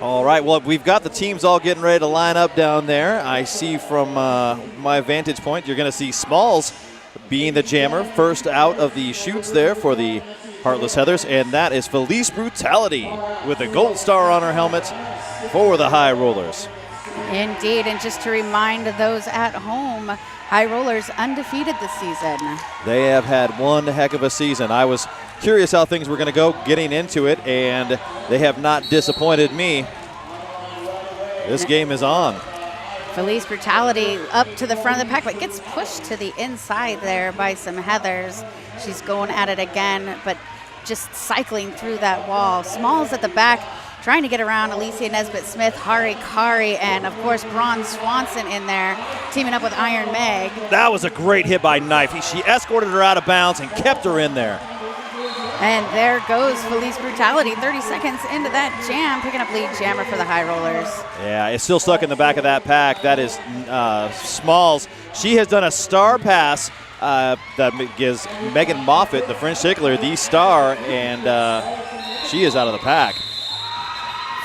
All right, well, we've got the teams all getting ready to line up down there. I see from my vantage point, you're going to see Smalls being the jammer, first out of the chutes there for the Heartless Heathers, and that is Felice Brutality with a gold star on her helmet for the High Rollers. Indeed, and just to remind those at home, High Rollers undefeated this season. They have had one heck of a season. I was curious how things were going to go getting into it, and they have not disappointed me. This game is on. Felice Brutality up to the front of the pack, but gets pushed to the inside there by some Heathers. She's going at it again, but just cycling through that wall. Smalls at the back, trying to get around Alicia Nesbitt-Smith, Hari Kari, and of course Braun Swanson in there, teaming up with Iron Meg. That was a great hit by Knife. She escorted her out of bounds and kept her in there. And there goes Felice Brutality, 30 seconds into that jam, picking up lead jammer for the High Rollers. Yeah, it's still stuck in the back of that pack. That is Smalls. She has done a star pass that gives Megan Moffitt, the French tickler, the star, and she is out of the pack.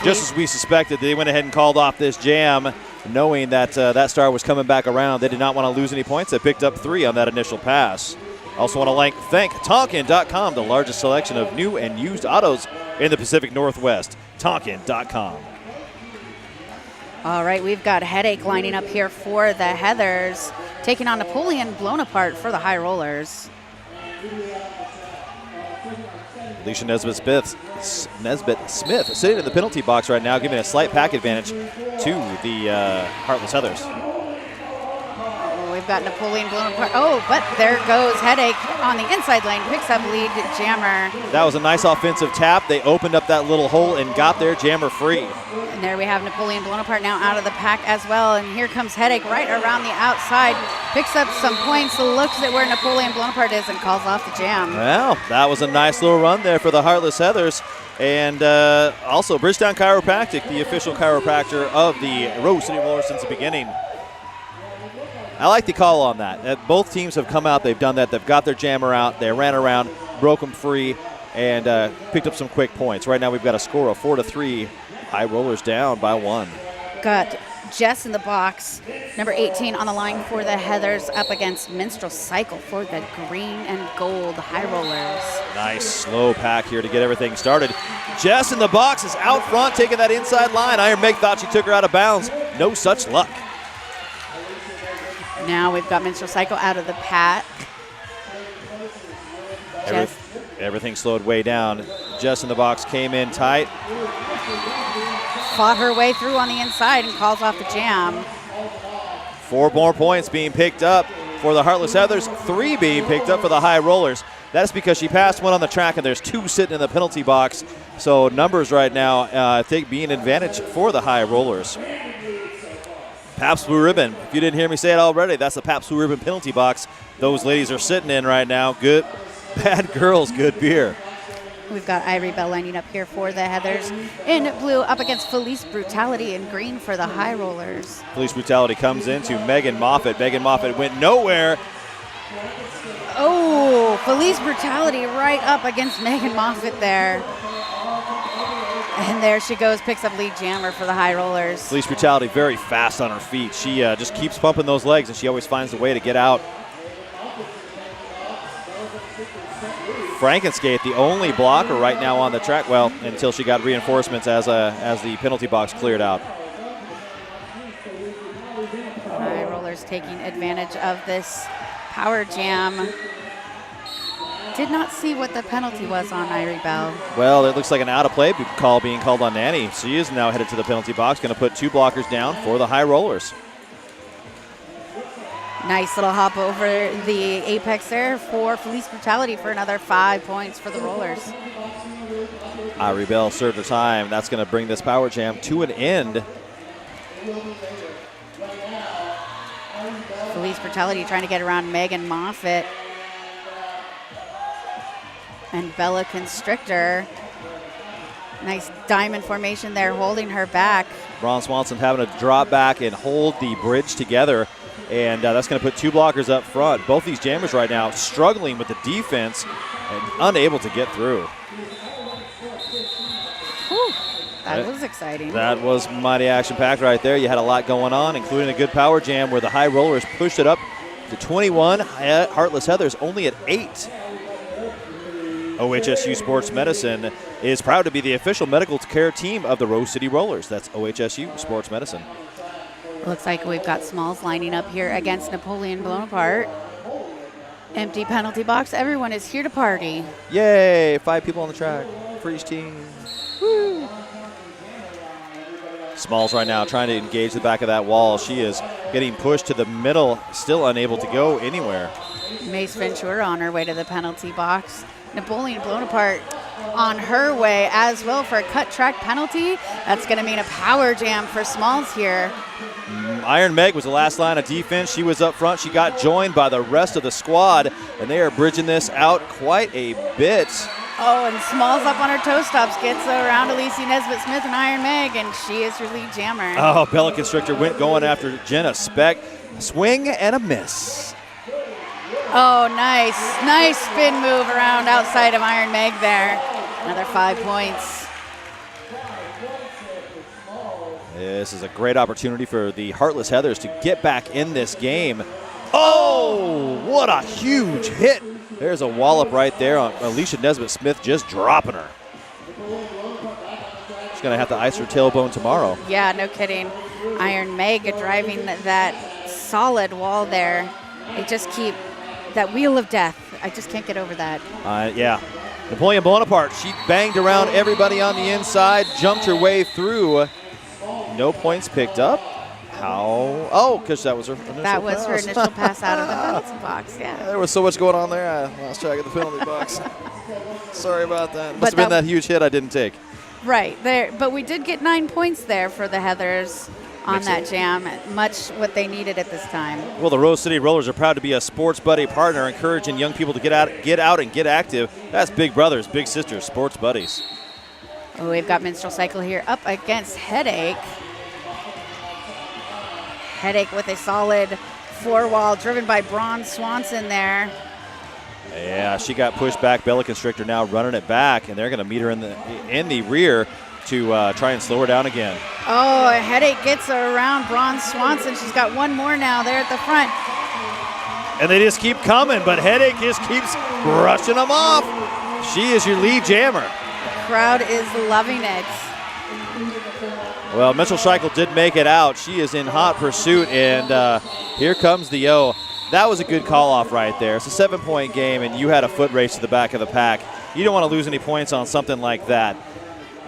Just as we suspected, they went ahead and called off this jam, knowing that that star was coming back around. They did not want to lose any points. They picked up 3 on that initial pass. Also want to thank Tonkin.com, the largest selection of new and used autos in the Pacific Northwest. Tonkin.com. All right, we've got Headache lining up here for the Heathers, taking on Napoleon Blown Apart for the High Rollers. Alicia Nesbitt-Smith sitting in the penalty box right now, giving a slight pack advantage to the Heartless Heathers. We've got Napoleon Blown Apart. Oh, but there goes Headache on the inside lane, picks up lead jammer. That was a nice offensive tap. They opened up that little hole and got their jammer free. And there we have Napoleon Blown Apart now out of the pack as well. And here comes Headache right around the outside, picks up some points, looks at where Napoleon Blown Apart is, and calls off the jam. Well, that was a nice little run there for the Heartless Heathers. And also Bridgetown Chiropractic, the official chiropractor of the Rose City Rollers since the beginning. I like the call on that. Both teams have come out, they've done that, they've got their jammer out, they ran around, broke them free, and picked up some quick points. Right now we've got a score of 4-3. High Rollers down by 1. Got Jess in the box, number 18 on the line for the Heathers, up against Minstrel Cycle for the green and gold High Rollers. Nice slow pack here to get everything started. Jess in the box is out front, taking that inside line. Iron Meg thought she took her out of bounds. No such luck. Now we've got Minstrel Cycle out of the pack. Everything slowed way down. Jess in the box came in tight. Fought her way through on the inside and calls off the jam. 4 more points being picked up for the Heartless Heathers, 3 being picked up for the High Rollers. That's because she passed one on the track and there's 2 sitting in the penalty box. So numbers right now, I think, being an advantage for the High Rollers. Pabst Blue Ribbon. If you didn't hear me say it already, that's the Pabst Blue Ribbon penalty box those ladies are sitting in right now. Good, bad girls, good beer. We've got Ivory Bell lining up here for the Heathers in blue, up against Felice Brutality in green for the High Rollers. Felice Brutality comes into Megan Moffitt. Megan Moffitt went nowhere. Oh, Felice Brutality right up against Megan Moffitt there. And there she goes, picks up lead jammer for the High Rollers. Felice Brutality very fast on her feet. She just keeps pumping those legs, and she always finds a way to get out. Frankenskate, the only blocker right now on the track, well, until she got reinforcements as the penalty box cleared out. High Rollers taking advantage of this power jam. Did not see what the penalty was on Ivory Bell. Well, it looks like an out-of-play call being called on Nanny. She is now headed to the penalty box, going to put 2 blockers down for the High Rollers. Nice little hop over the apex there for Felice Brutality for another 5 points for the Rollers. Ivory Bell served her time. That's going to bring this power jam to an end. Felice Brutality trying to get around Megan Moffitt. And Bella Constrictor. Nice diamond formation there, holding her back. Braun Swanson having to drop back and hold the bridge together. And that's going to put 2 blockers up front. Both these jammers right now struggling with the defense and unable to get through. Whew. That was exciting. That was mighty action-packed right there. You had a lot going on, including a good power jam where the high rollers pushed it up to 21. Heartless Heathers only at 8. OHSU Sports Medicine is proud to be the official medical care team of the Rose City Rollers. That's OHSU Sports Medicine. Looks like we've got Smalls lining up here against Napoleon Bonaparte. Empty penalty box. Everyone is here to party. Yay, 5 people on the track for each team. Woo. Smalls right now trying to engage the back of that wall. She is getting pushed to the middle, still unable to go anywhere. Mace Ventura on her way to the penalty box. Napoleon Bonaparte on her way as well for a cut track penalty. That's going to mean a power jam for Smalls here. Iron Meg was the last line of defense. She was up front. She got joined by the rest of the squad, and they are bridging this out quite a bit. Oh, and Smalls up on her toe stops, gets around Alicia Nesbitt-Smith and Iron Meg, and she is your lead jammer. Oh, Bella Constrictor went going after Jenna Speck. Swing and a miss. Oh, nice. Nice spin move around outside of Iron Meg there. Another 5 points. This is a great opportunity for the Heartless Heathers to get back in this game. Oh, what a huge hit. There's a wallop right there on Alicia Nesbitt-Smith, just dropping her. She's going to have to ice her tailbone tomorrow. Yeah, no kidding. Iron Meg driving that solid wall there. They just keep that wheel of death. I just can't get over that. Yeah. Napoleon Bonaparte, she banged around everybody on the inside, jumped her way through. No points picked up. How? Oh, because that was her initial pass. That was her initial pass out of the penalty box, yeah. There was so much going on there, I lost track of the penalty box. Sorry about that. Must have been that huge hit I didn't take. Right, there. But we did get 9 points there for the Heathers on that jam, much what they needed at this time. Well, the Rose City Rollers are proud to be a sports buddy partner, encouraging young people to get out and get active. That's big brothers, big sisters, sports buddies. Oh, we've got Minstrel Cycle here up against Headache. Headache with a solid 4-wall driven by Braun Swanson there. Yeah, she got pushed back. Bella Constrictor now running it back, and they're going to meet her in the rear to try and slow her down again. Oh, Headache gets around Braun Swanson. She's got one more now there at the front. And they just keep coming, but Headache just keeps brushing them off. She is your lead jammer. The crowd is loving it. Well, Mitchell Scheichel did make it out. She is in hot pursuit, and here comes the O. That was a good call-off right there. It's a 7-point game, and you had a foot race to the back of the pack. You don't want to lose any points on something like that.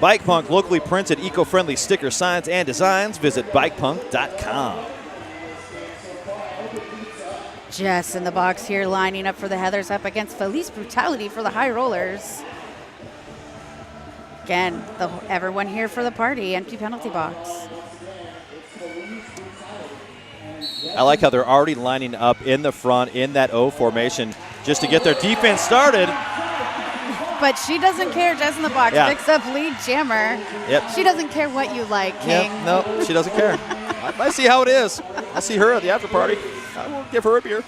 Bike Punk, locally printed, eco-friendly sticker signs and designs. Visit bikepunk.com. Jess in the box here, lining up for the Heathers up against Felice Brutality for the High Rollers. Again, everyone here for the party, empty penalty box. I like how they're already lining up in the front in that O formation just to get their defense started. But she doesn't care. Jess in the box picks up lead jammer. Yep. She doesn't care what you like, King. Yep. No, she doesn't care. I see how it is. I see her at the after party. I will give her a beer.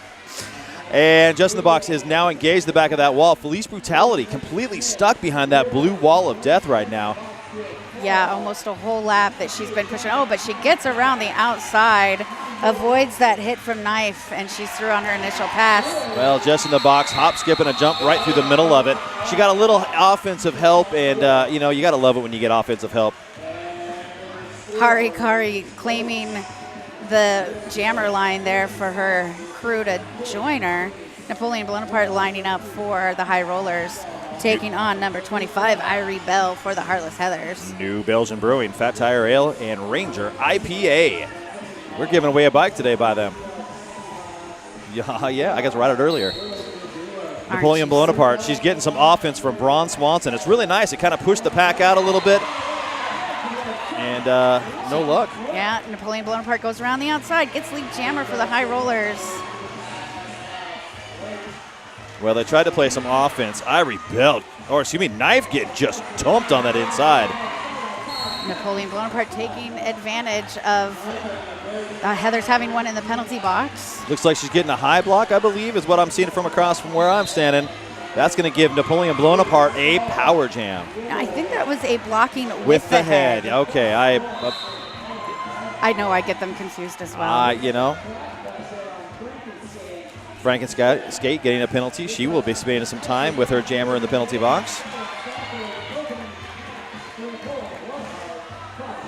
And Just in the Box is now engaged the back of that wall. Felice Brutality completely stuck behind that blue wall of death right now. Yeah, almost a whole lap that she's been pushing. Oh, but she gets around the outside, avoids that hit from Knife, and she's through on her initial pass. Well, Just in the Box, hop, skip, and a jump right through the middle of it. She got a little offensive help, and, you got to love it when you get offensive help. Hari Kari claiming the jammer line there for her crew to join her. Napoleon Bonaparte lining up for the High Rollers, taking on number 25, Irie Bell for the Heartless Heathers. New Belgian Brewing, Fat Tire Ale, and Ranger IPA. We're giving away a bike today by them. Yeah, I guess I read it earlier. Napoleon Bonaparte, she's getting some offense from Braun Swanson. It's really nice. It kind of pushed the pack out a little bit. And no luck. Yeah, Napoleon Bonaparte goes around the outside, gets lead jammer for the High Rollers. Well, they tried to play some offense. Knife getting just dumped on that inside. Napoleon Bonaparte taking advantage of Heathers having one in the penalty box. Looks like she's getting a high block, I believe, is what I'm seeing from across from where I'm standing. That's going to give Napoleon Bonaparte a power jam. I think that was a blocking With the head. Okay, I know I get them confused as well. you know. Frankenskate getting a penalty. She will be spending some time with her jammer in the penalty box.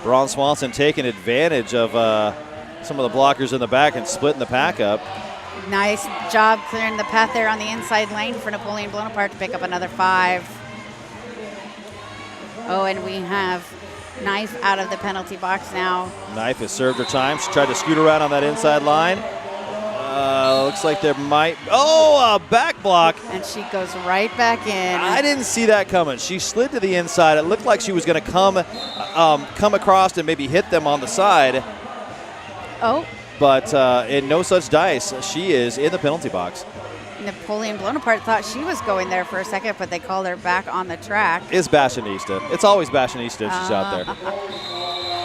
Braun Swanson taking advantage of some of the blockers in the back and splitting the pack up. Nice job clearing the path there on the inside lane for Napoleon Bonaparte to pick up another 5. Oh, and we have Knife out of the penalty box now. Knife has served her time. She tried to scoot around on that inside line. Looks like there might... Oh, a back block. And she goes right back in. I didn't see that coming. She slid to the inside. It looked like she was going to come across and maybe hit them on the side. Oh. But in no such dice, she is in the penalty box. Napoleon Bonaparte thought she was going there for a second, but they called her back on the track. It's Bashanista. It's always Bashanista if she's out there.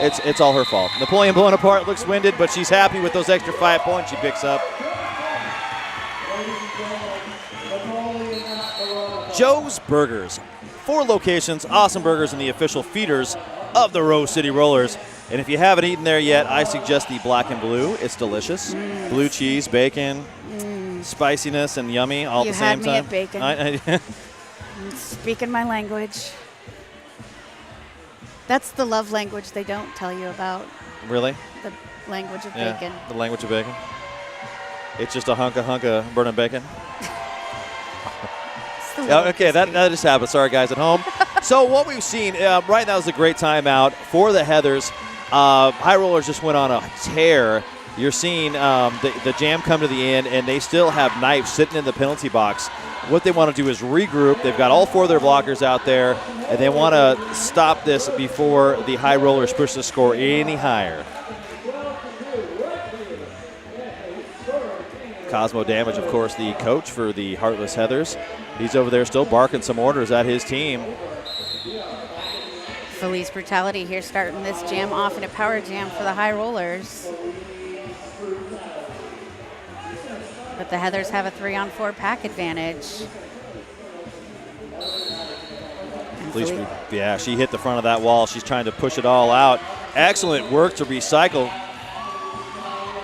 It's all her fault. Napoleon Bonaparte looks winded, but she's happy with those extra 5 points she picks up. Joe's Burgers. 4 locations, awesome burgers, and the official feeders of the Rose City Rollers. And if you haven't eaten there yet, I suggest the black and blue. It's delicious. Blue cheese, bacon, spiciness, and yummy all at the same time. You had me at bacon. Speaking my language. That's the love language they don't tell you about. Really? The language of bacon. The language of bacon. It's just a hunk of burning bacon. Okay, that just happened. Sorry, guys at home. So what we've seen right now is a great timeout for the Heathers. High Rollers just went on a tear. You're seeing the jam come to the end, and they still have Knife sitting in the penalty box. What they want to do is regroup. They've got all 4 of their blockers out there, and they want to stop this before the High Rollers push the score any higher. Cosmo Damage, of course, the coach for the Heartless Heathers. He's over there still barking some orders at his team. Felice Brutality here starting this jam off in a power jam for the High Rollers. But the Heathers have a 3-on-4 pack advantage. Yeah, she hit the front of that wall. She's trying to push it all out. Excellent work to recycle.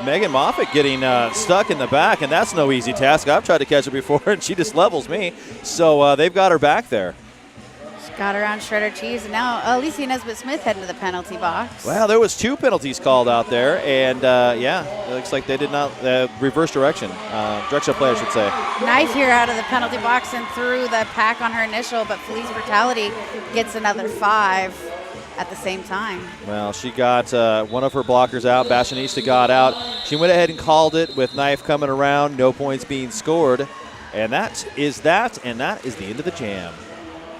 Megan Moffitt getting stuck in the back, and that's no easy task. I've tried to catch her before, and she just levels me. So they've got her back there. She got her on shredder cheese, and now Alicia Nesbitt-Smith heading to the penalty box. Well, there was 2 penalties called out there, and yeah, it looks like they did not reverse direction. Direction of play, I should say. Knife here out of the penalty box and threw the pack on her initial, but Felice Brutality gets another 5 at the same time. Well, she got one of her blockers out. Bashanista got out. She went ahead and called it with Knife coming around. No points being scored. And that is the end of the jam.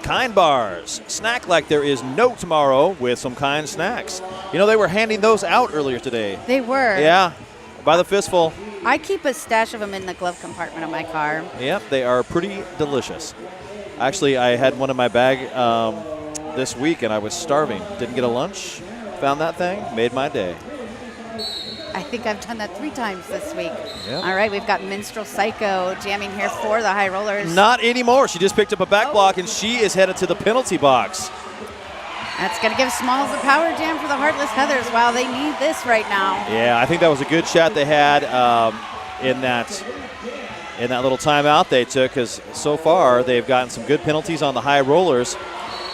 Kind Bars. Snack like there is no tomorrow with some Kind snacks. You know, they were handing those out earlier today. They were. Yeah, by the fistful. I keep a stash of them in the glove compartment of my car. Yep, they are pretty delicious. Actually, I had one in my bag this week, and I was starving. Didn't get a lunch. Found that thing. Made my day. I think I've done that 3 times this week. Yep. All right, we've got Minstrel Psycho jamming here for the High Rollers. Not anymore. She just picked up a back block, and she is headed to the penalty box. That's going to give Smalls the power jam for the Heartless Heathers. Wow, they need this right now. Yeah, I think that was a good shot they had in that little timeout they took, because so far they've gotten some good penalties on the High Rollers.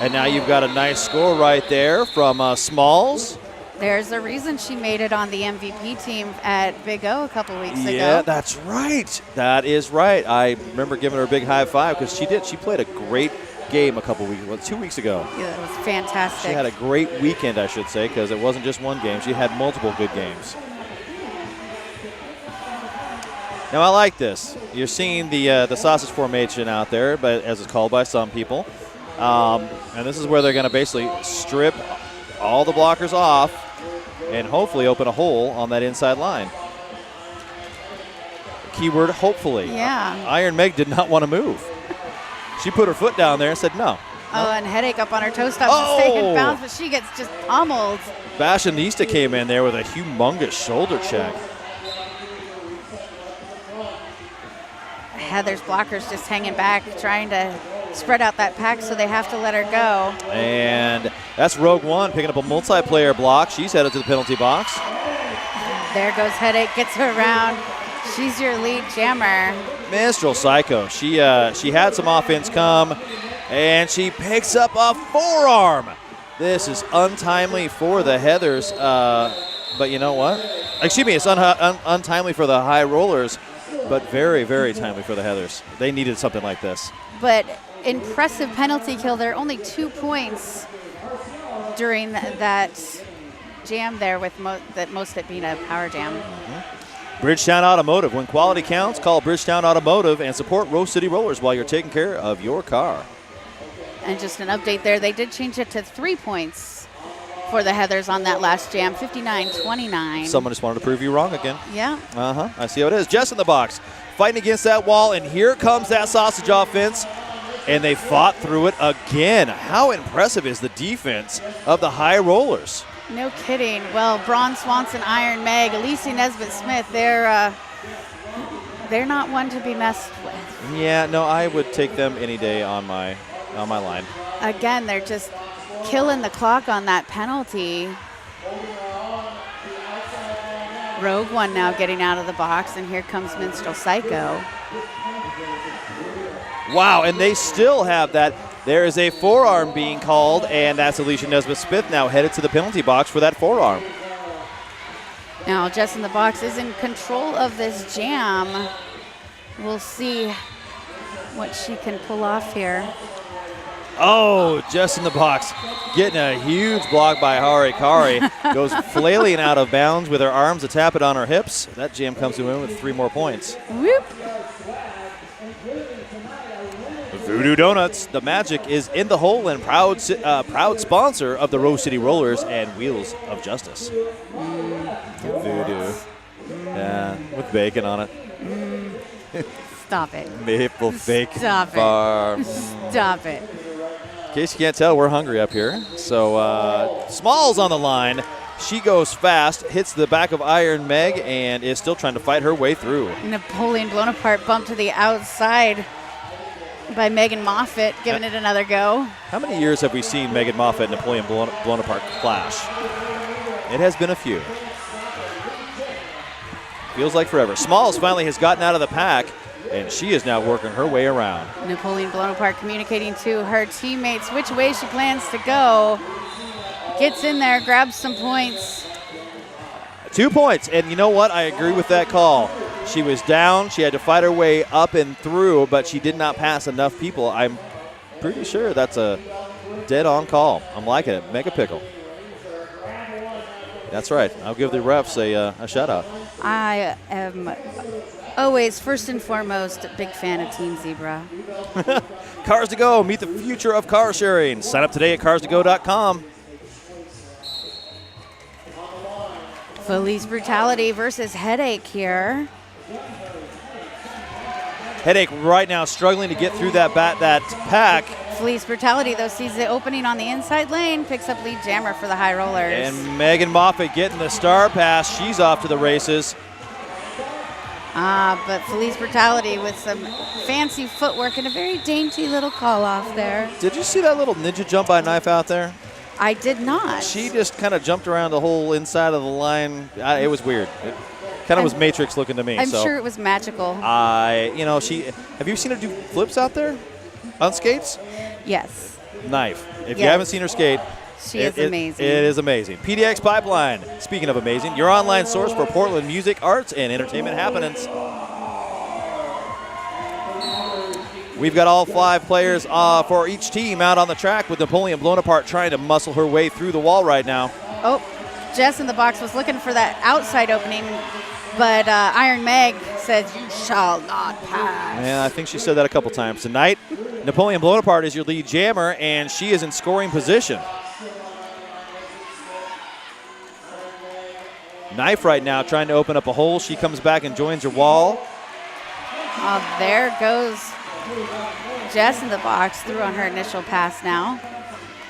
And now you've got a nice score right there from Smalls. There's a reason she made it on the MVP team at Big O a couple weeks ago. Yeah, that's right. That is right. I remember giving her a big high five because she did. She played a great game a couple weeks, 2 weeks ago. Yeah, it was fantastic. She had a great weekend, I should say, because it wasn't just one game. She had multiple good games. Now, I like this. You're seeing the sausage formation out there, but as it's called by some people. And this is where they're going to basically strip all the blockers off and hopefully open a hole on that inside line. Keyword, hopefully. Yeah. Iron Meg did not want to move. She put her foot down there and said no. Oh, and headache up on her toe stops to stay in bounds, but she gets just pummeled. Bashanista came in there with a humongous shoulder check. Heather's blockers just hanging back, trying to spread out that pack, so they have to let her go. And that's Rogue One picking up a multiplayer block. She's headed to the penalty box. There goes Headache, gets her around. She's your lead jammer. Minstrel Psycho. She had some offense come, and she picks up a forearm. This is untimely for the Heathers, but you know what? Excuse me, it's untimely for the High Rollers, but very, very timely for the Heathers. They needed something like this. But impressive penalty kill there. Only 2 points during that jam there, with most of it being a power jam. Bridgetown Automotive. When quality counts, call Bridgetown Automotive and support Rose City Rollers while you're taking care of your car. And just an update there, they did change it to 3 points for the Heathers on that last jam, 59-29. Someone just wanted to prove you wrong again. Yeah. I see how it is. Jess in the box, fighting against that wall, and here comes that sausage offense, and they fought through it again. How impressive is the defense of the High Rollers? No kidding. Well, Braun Swanson, Iron Meg, Elise Nesbitt-Smith, they're not one to be messed with. Yeah, no, I would take them any day on my line. Again, they're just killing the clock on that penalty. Rogue One now getting out of the box, and here comes Minstrel Psycho. Wow, and they still have that. There is a forearm being called, and that's Alicia Nesbitt-Smith now headed to the penalty box for that forearm. Now, Jess in the box is in control of this jam. We'll see what she can pull off here. Oh, Jess in the box getting a huge block by Harikari. Goes flailing out of bounds with her arms a tap it on her hips. That jam comes to win with 3 more points. Whoop. Voodoo Donuts, the magic is in the hole, and proud sponsor of the Rose City Rollers and Wheels of Justice. Voodoo. Yeah, with bacon on it. Stop it. Maple bacon Stop bar. it. Stop it. In case you can't tell, we're hungry up here. So Smalls on the line. She goes fast, hits the back of Iron Meg, and is still trying to fight her way through. Napoleon blown apart, bumped to the outside by Megan Moffitt, giving it another go. How many years have we seen Megan Moffitt and Napoleon blown apart clash? It has been a few. Feels like forever. Smalls finally has gotten out of the pack, and she is now working her way around. Napoleon blown apart, communicating to her teammates which way she plans to go. Gets in there, grabs some points. 2 points, and you know what? I agree with that call. She was down. She had to fight her way up and through, but she did not pass enough people. I'm pretty sure that's a dead-on call. I'm liking it. Make a pickle. That's right. I'll give the refs a shout-out. I am always, first and foremost, a big fan of Team Zebra. Cars to Go. Meet the future of car sharing. Sign up today at carstogo.com. Police Brutality versus Headache here. Headache right now struggling to get through that pack. Police Brutality, though, sees the opening on the inside lane, picks up lead jammer for the High Rollers. And Megan Moffitt getting the star pass. She's off to the races. But Police Brutality with some fancy footwork and a very dainty little call off there. Did you see that little ninja jump by Knife out there? I did not. She just kind of jumped around the whole inside of the line. It was weird. It kind of was Matrix looking to me. I'm sure it was magical. Have you seen her do flips out there on skates? Yes. Knife. If you haven't seen her skate, she is amazing. It is amazing. PDX Pipeline, speaking of amazing, your online source for Portland music, arts, and entertainment happenings. We've got all 5 players for each team out on the track, with Napoleon blown apart trying to muscle her way through the wall right now. Oh, Jess in the box was looking for that outside opening, but Iron Meg says, "You shall not pass." Yeah, I think she said that a couple times tonight. Napoleon blown apart is your lead jammer, and she is in scoring position. Knife right now trying to open up a hole. She comes back and joins her wall. Oh, there goes Jess in the box, through on her initial pass now.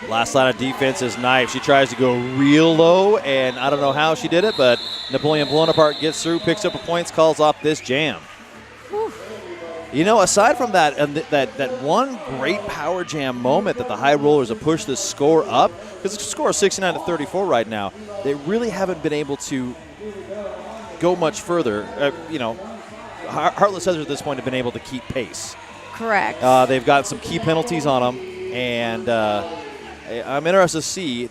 Last line of defense is Knife. She tries to go real low, and I don't know how she did it, but Napoleon blown apart gets through, picks up a points, calls off this jam. Whew. You know, aside from that, that one great power jam moment that the High Rollers have pushed this score up, because the score is 69-34 right now, they really haven't been able to go much further. You know, Heartless Heathers at this point have been able to keep pace. Correct. They've got some key penalties on them, and I'm interested to see,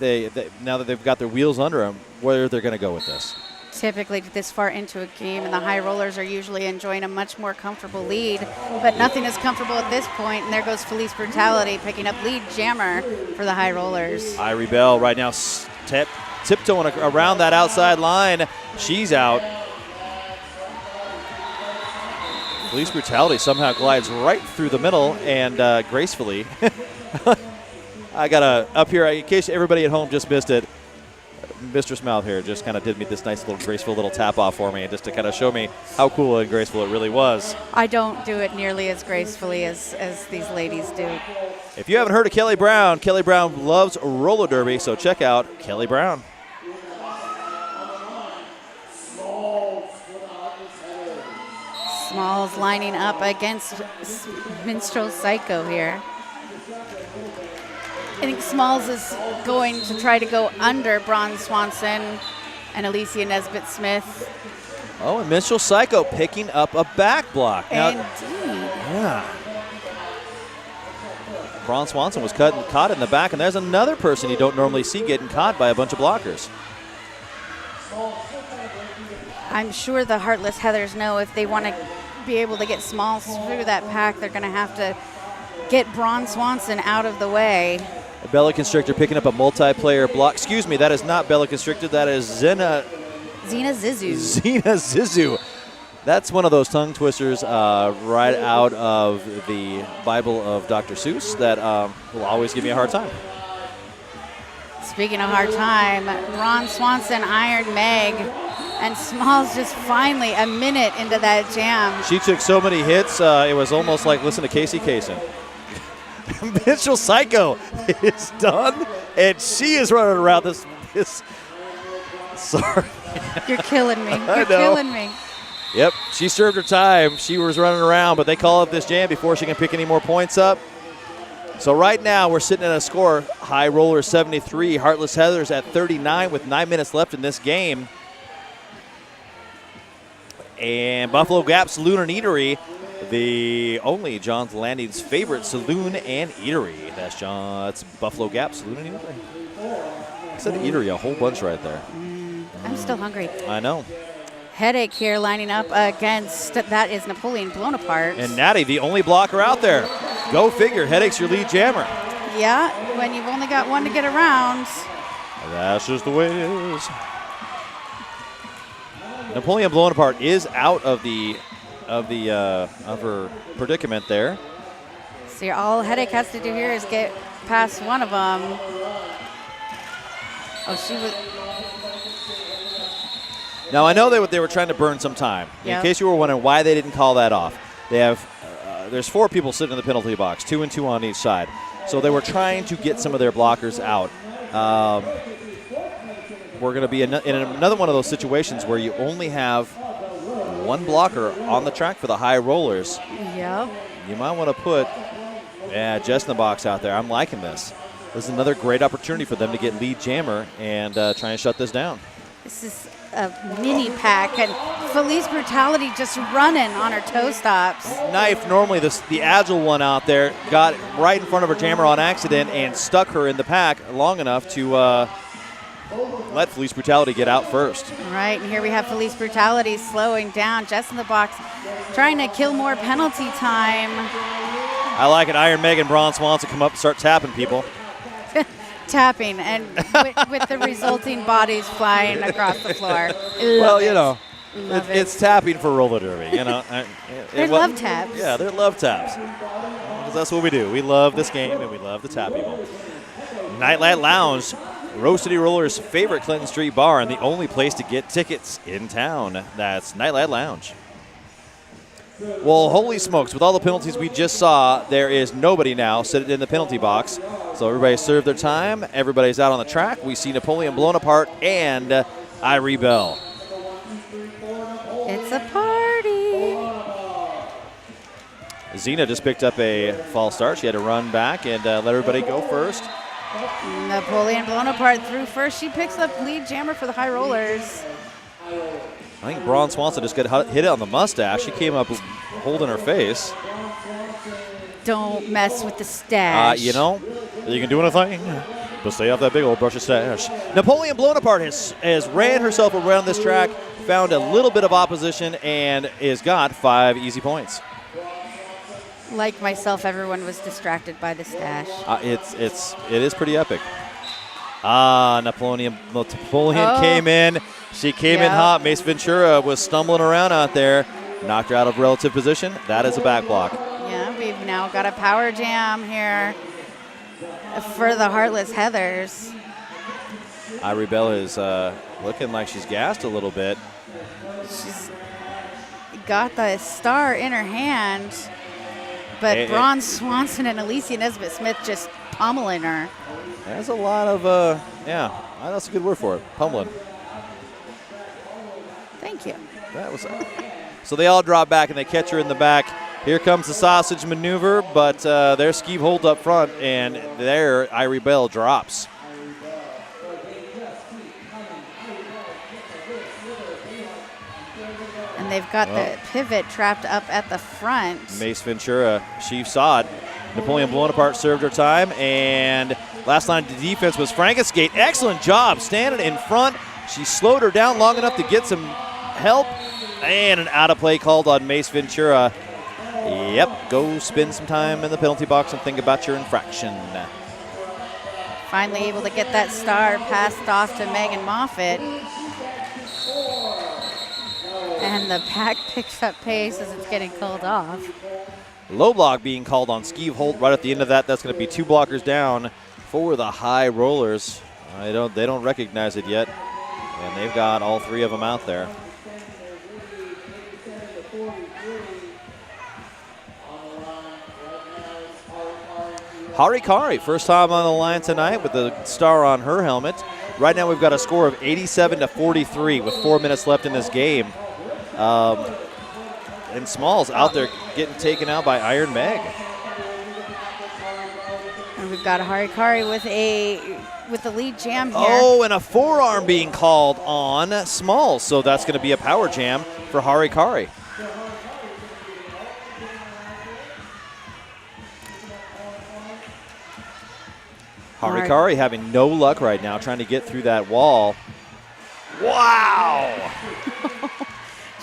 now that they've got their wheels under them, where they're going to go with this. Typically this far into a game, and the High Rollers are usually enjoying a much more comfortable lead, but nothing is comfortable at this point, and there goes Felice Brutality picking up lead jammer for the High Rollers. Irie Bell right now tiptoeing around that outside line. She's out. Felice Brutality somehow glides right through the middle and gracefully. I got up here, in case everybody at home just missed it, Mistress Mouth here just kind of did me this nice little graceful little tap off for me, just to kind of show me how cool and graceful it really was. I don't do it nearly as gracefully as these ladies do. If you haven't heard of Kelly Brown loves roller derby, so check out Kelly Brown. Smalls lining up against Minstrel Psycho here. I think Smalls is going to try to go under Braun Swanson and Alicia Nesbitt-Smith. Oh, and Minstrel Psycho picking up a back block. Now, Indeed. yeah. Braun Swanson was caught in the back, and there's another person you don't normally see getting caught by a bunch of blockers. I'm sure the Heartless Heathers know if they want to be able to get Smalls through that pack, they're going to have to get Braun Swanson out of the way. A Bella Constrictor picking up a multiplayer block. Excuse me, that is not Bella Constrictor. That is Xena Zizu. Xena Zizu. That's one of those tongue twisters right out of the Bible of Dr. Seuss that will always give me a hard time. Speaking of hard time, Braun Swanson, Iron Meg, and Smalls just finally a minute into that jam. She took so many hits, it was almost like listen to Casey Kasem. Minstrel Psycho is done, and she is running around this. Sorry. You're killing me. You're killing me. Yep, she served her time. She was running around, but they call up this jam before she can pick any more points up. So right now we're sitting at a score, High Rollers 73, Heartless Heathers at 39 with 9 minutes left in this game. And Buffalo Gap Saloon and Eatery, the only John's Landing's favorite saloon and eatery. That's Buffalo Gap Saloon and Eatery. I said eatery a whole bunch right there. I'm still hungry. I know. Headache here lining up against, that is Napoleon Blown Apart. And Natty, the only blocker out there. Go figure, Headache's your lead jammer. Yeah, when you've only got one to get around. That's just the way it is. Napoleon Blown Apart is out of her predicament there. See, all Headache has to do here is get past one of them. Oh, she was. Now, I know they were trying to burn some time. Yep. In case you were wondering why they didn't call that off, they have there's 4 people sitting in the penalty box, 2 and 2 on each side. So they were trying to get some of their blockers out. We're going to be in another one of those situations where you only have one blocker on the track for the High Rollers. Yep. You might want to put Jess in the box out there. I'm liking this. This is another great opportunity for them to get lead jammer and try and shut this down. This is a mini pack, and Felice Brutality just running on her toe stops. Knife, normally the agile one out there, got right in front of her jammer on accident and stuck her in the pack long enough to let Felice Brutality get out first. Right, and here we have Felice Brutality slowing down. Jess in the box trying to kill more penalty time. I like it. Iron Meg and Braun Swanson come up and start tapping people. Tapping, and with the resulting bodies flying across the floor. Well, you know, it's tapping for roller derby, you know. They're love taps. Yeah, they're love taps. Because that's what we do. We love this game, and we love to tap people. Nightlight Lounge, Rose City Rollers' favorite Clinton Street bar, and the only place to get tickets in town. That's Nightlight Lounge. Well, holy smokes, with all the penalties we just saw, there is nobody now sitting in the penalty box. So everybody served their time. Everybody's out on the track. We see Napoleon Blown Apart and Irie Bell. It's a party. Zena just picked up a false start. She had to run back and let everybody go first. Napoleon blown apart through first. She picks up lead jammer for the high rollers. I think Braun Swanson just got hit on the mustache. She came up holding her face. Don't mess with the stash. You know, you can do anything, but stay off that big old brush of stash. Napoleon blown apart has ran herself around this track, found a little bit of opposition, and has got 5 easy points. Like myself, everyone was distracted by the stash. It is pretty epic. Napoleon came in. She came in hot. Mace Ventura was stumbling around out there, knocked her out of relative position. That is a back block. Yeah, we've now got a power jam here for the Heartless Heathers. Irie Bell is looking like she's gassed a little bit. She's got the star in her hand, but Braun Swanson and Alicia Nesbitt-Smith just pummeling her. That's a lot of, that's a good word for it, pummeling. Thank you. That was so they all drop back and they catch her in the back. Here comes the sausage maneuver, but there's Skeeve Holt up front, and there Irie Bell drops. And they've got the pivot trapped up at the front. Mace Ventura, she saw it. Napoleon blown apart served her time, and last line of defense was Frankenskate. Excellent job standing in front. She slowed her down long enough to get some help, and an out of play called on Mace Ventura. Yep, go spend some time in the penalty box and think about your infraction. Finally able to get that star passed off to Megan Moffitt. And the pack picks up pace as it's getting called off. Low block being called on Skeeve Holt right at the end of that. That's going to be 2 blockers down for the high rollers. They don't recognize it yet, and they've got all 3 of them out there. Harikari, first time on the line tonight with the star on her helmet. Right now we've got a score of 87-43 with 4 minutes left in this game. And Smalls out there getting taken out by Iron Meg. And we've got a Harikari with the lead jam here. Oh, and a forearm being called on Smalls. So that's going to be a power jam for Harikari. Harikari having no luck right now, trying to get through that wall. Wow!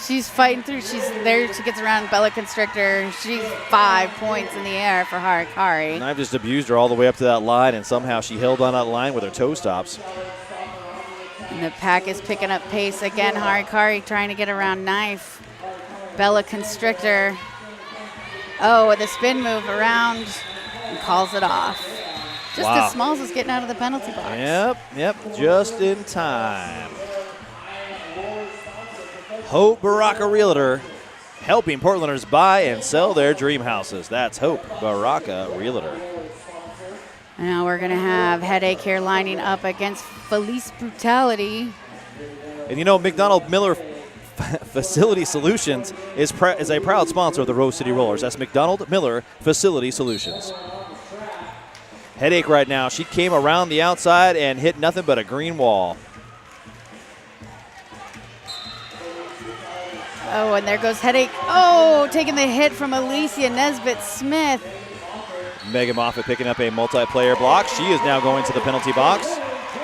She's fighting through. She's there. She gets around Bella Constrictor. She's 5 points in the air for Harikari. And I've just abused her all the way up to that line, and somehow she held on that line with her toe stops. And the pack is picking up pace again. Harikari trying to get around Knife. Bella Constrictor. Oh, with a spin move around and calls it off. Just as Smalls is getting out of the penalty box. Yep, just in time. Hope Baraka Realtor, helping Portlanders buy and sell their dream houses. That's Hope Baraka Realtor. Now we're going to have Headache here lining up against Felice Brutality. And you know, McDonald Miller Facility Solutions is a proud sponsor of the Rose City Rollers. That's McDonald Miller Facility Solutions. Headache right now. She came around the outside and hit nothing but a green wall. Oh, and there goes Headache. Oh, taking the hit from Alicia Nesbitt-Smith. Megan Moffitt picking up a multiplayer block. She is now going to the penalty box.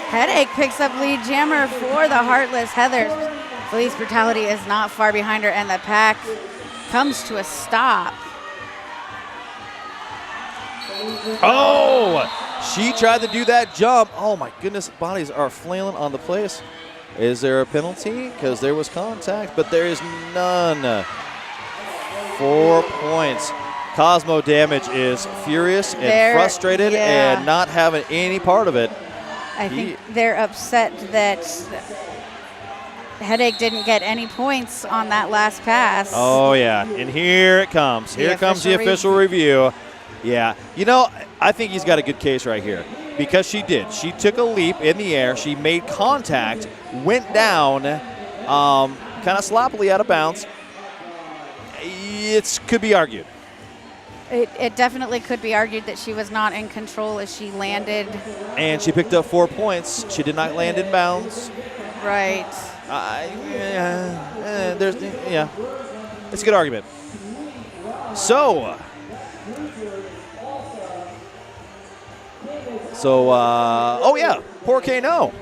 Headache picks up lead jammer for the Heartless Heathers. Felice Brutality is not far behind her, and the pack comes to a stop. Oh, she tried to do that jump. Oh my goodness, bodies are flailing on the place. Is there a penalty? Because there was contact, but there is none. 4 points. Cosmo Damage is furious and frustrated and not having any part of it. I think they're upset that Headache didn't get any points on that last pass. Oh yeah, and here it comes. Here comes the official review. Yeah, you know, I think he's got a good case right here because she did. She took a leap in the air. She made contact, went down, kind of sloppily out of bounds. It could be argued. It definitely could be argued that she was not in control as she landed. And she picked up 4 points. She did not land in bounds. Right. It's a good argument. So, oh yeah, 4K no.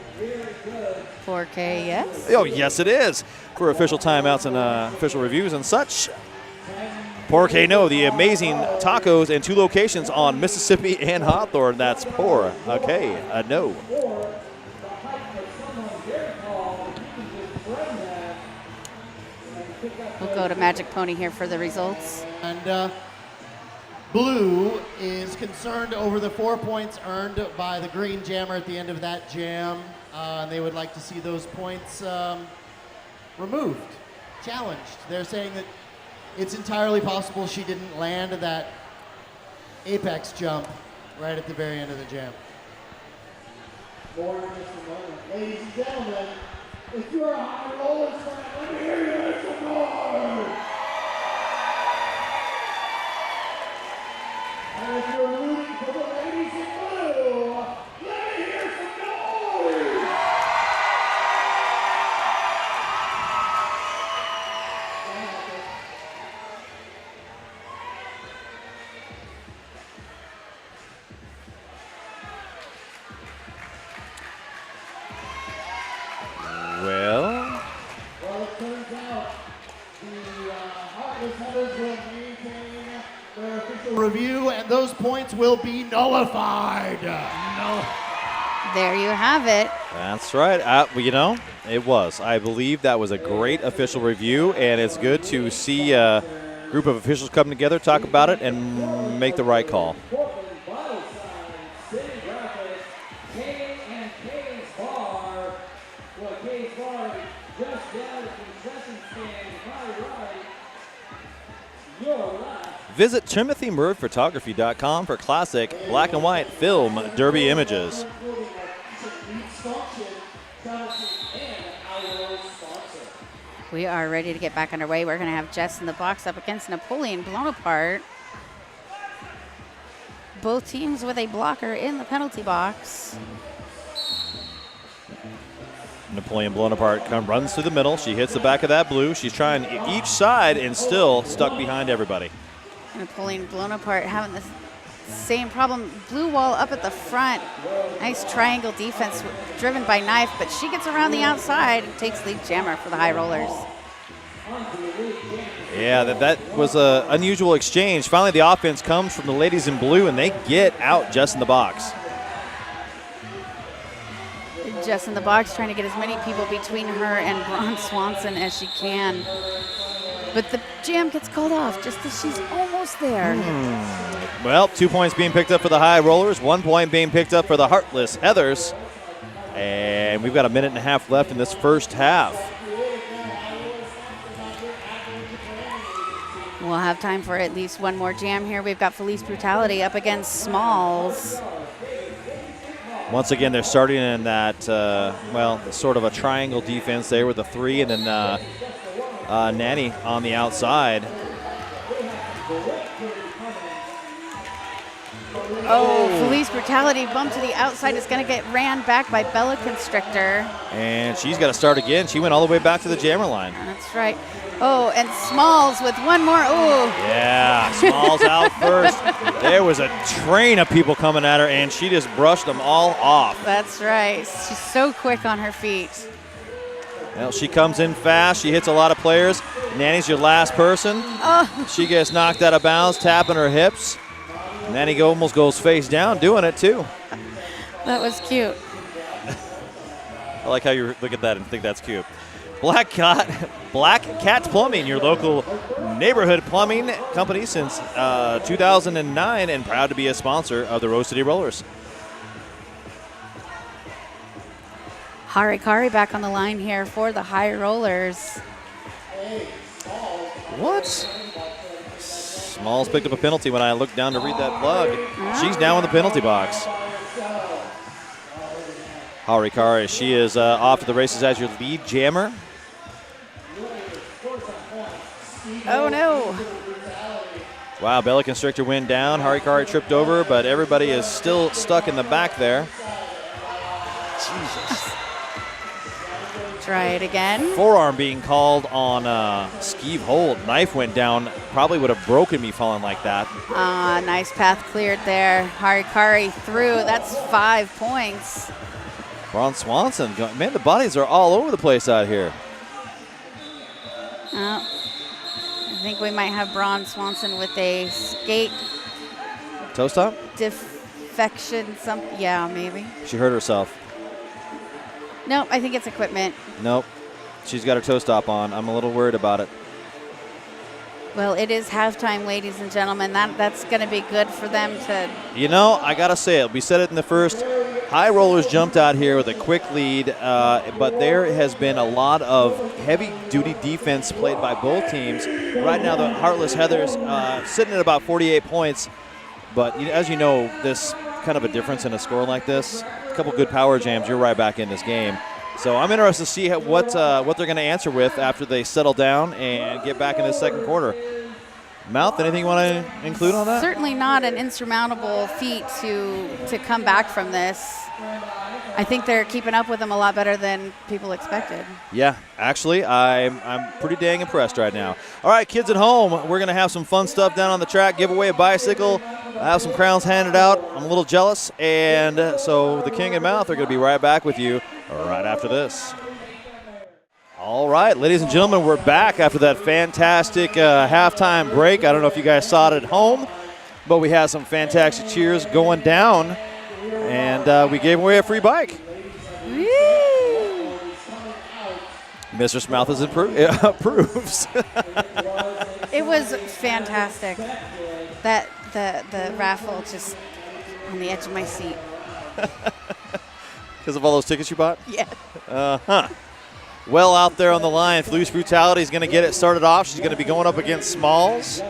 4K, yes. Oh, yes, it is. For official timeouts and official reviews and such. 4K no, the amazing tacos and 2 locations on Mississippi and Hawthorne. That's 4K no. We'll go to Magic Pony here for the results. And Blue is concerned over the 4 points earned by the green jammer at the end of that jam. And they would like to see those points removed, challenged. They're saying that it's entirely possible she didn't land that apex jump right at the very end of the jam. Ladies and gentlemen, if you're a high roller fan, let me hear you make some noise! And if you're rooting for the ladies in blue, let me hear some noise! Well, it turns out the Heartless Headers will maintain their official review, and those points will be nullified. There you have it. that's right. Well, it was. I believe that was a great official review, and it's good to see a group of officials come together, talk about it, and make the right call. Visit TimothyMurrphotography.com for classic black and white film derby images. We are ready to get back underway. We're going to have Jess in the box up against Napoleon blown apart. Both teams with a blocker in the penalty box. Napoleon blown apart runs through the middle. She hits the back of that blue. She's trying each side and still stuck behind everybody. Napoleon blown apart having the same problem. Blue wall up at the front. Nice triangle defense driven by Knife, but she gets around the outside and takes lead jammer for the high rollers. Yeah, that was an unusual exchange. Finally, the offense comes from the ladies in blue, and they get out just in the box. Jess in the box trying to get as many people between her and Braun Swanson as she can. But the jam gets called off just as she's almost there. Well, 2 points being picked up for the high rollers, 1 point being picked up for the Heartless Heathers. And we've got a minute and a half left in this first half. We'll have time for at least one more jam here. We've got Felice Brutality up against Smalls. Once again, they're starting in that, sort of a triangle defense there with a 3 and then Nanny on the outside. Oh, Felice Brutality bumped to the outside is going to get ran back by Bella Constrictor. And she's got to start again. She went all the way back to the jammer line. That's right. Oh, and Smalls with one more. Oh. Yeah, Smalls out first. There was a train of people coming at her, and she just brushed them all off. That's right. She's so quick on her feet. Well, she comes in fast. She hits a lot of players. Nanny's your last person. Oh. She gets knocked out of bounds, tapping her hips. Nanny almost goes face down, doing it too. That was cute. I like how you look at that and think that's cute. Black Cat's Plumbing, your local neighborhood plumbing company since 2009 and proud to be a sponsor of the Rose City Rollers. Harikari back on the line here for the high rollers. What? Smalls picked up a penalty when I looked down to read that plug. She's now in the penalty box. Harikari, she is off to the races as your lead jammer. Oh no. Wow, belly constrictor went down. Harikari tripped over, but everybody is still stuck in the back there. Jesus. Try it again. Forearm being called on Skeeve Holt. Knife went down. Probably would have broken me falling like that. Nice path cleared there. Harikari through. That's 5 points. Braun Swanson. Man, the bodies are all over the place out here. I think we might have Braun Swanson with a skate Toe stop? defection. Yeah, maybe. She hurt herself. Nope, I think it's equipment. Nope. She's got her toe stop on. I'm a little worried about it. Well, it is halftime, ladies and gentlemen. That's going to be good for them to... You know, I got to say it. We said it in the first. High Rollers jumped out here with a quick lead, but there has been a lot of heavy-duty defense played by both teams. Right now, the Heartless Heathers sitting at about 48 points. But as you know, this kind of a difference in a score like this, a couple good power jams, you're right back in this game. So I'm interested to see what they're going to answer with after they settle down and get back in the second quarter. Mouth, anything you want to include on that? Certainly not an insurmountable feat to come back from this. I think they're keeping up with them a lot better than people expected. Yeah, actually, I'm pretty dang impressed right now. All right, kids at home, we're going to have some fun stuff down on the track, give away a bicycle, have some crowns handed out. I'm a little jealous, and so the King and Mouth are going to be right back with you right after this. All right, ladies and gentlemen, we're back after that fantastic halftime break. I don't know if you guys saw it at home, but we had some fantastic cheers going down, and we gave away a free bike. Woo! Mr. Smouth approves. It was fantastic. That the raffle just on the edge of my seat. Because of all those tickets you bought? Yeah. Uh-huh. Well, out there on the line, Felice Brutality is going to get it started off. She's going to be going up against Smalls.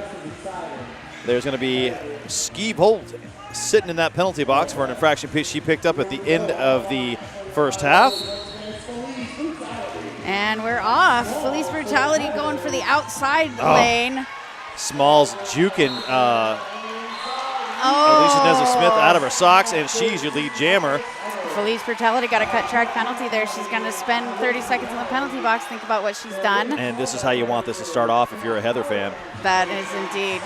There's going to be Skeeve Holt sitting in that penalty box for an infraction she picked up at the end of the first half. And we're off. Felice Brutality going for the outside lane. Smalls juking Alicia Nesbitt-Smith out of her socks, and she's your lead jammer. Felice Brutality got a cut track penalty there. She's going to spend 30 seconds in the penalty box. Think about what she's done. And this is how you want this to start off if you're a Heather fan. That is indeed.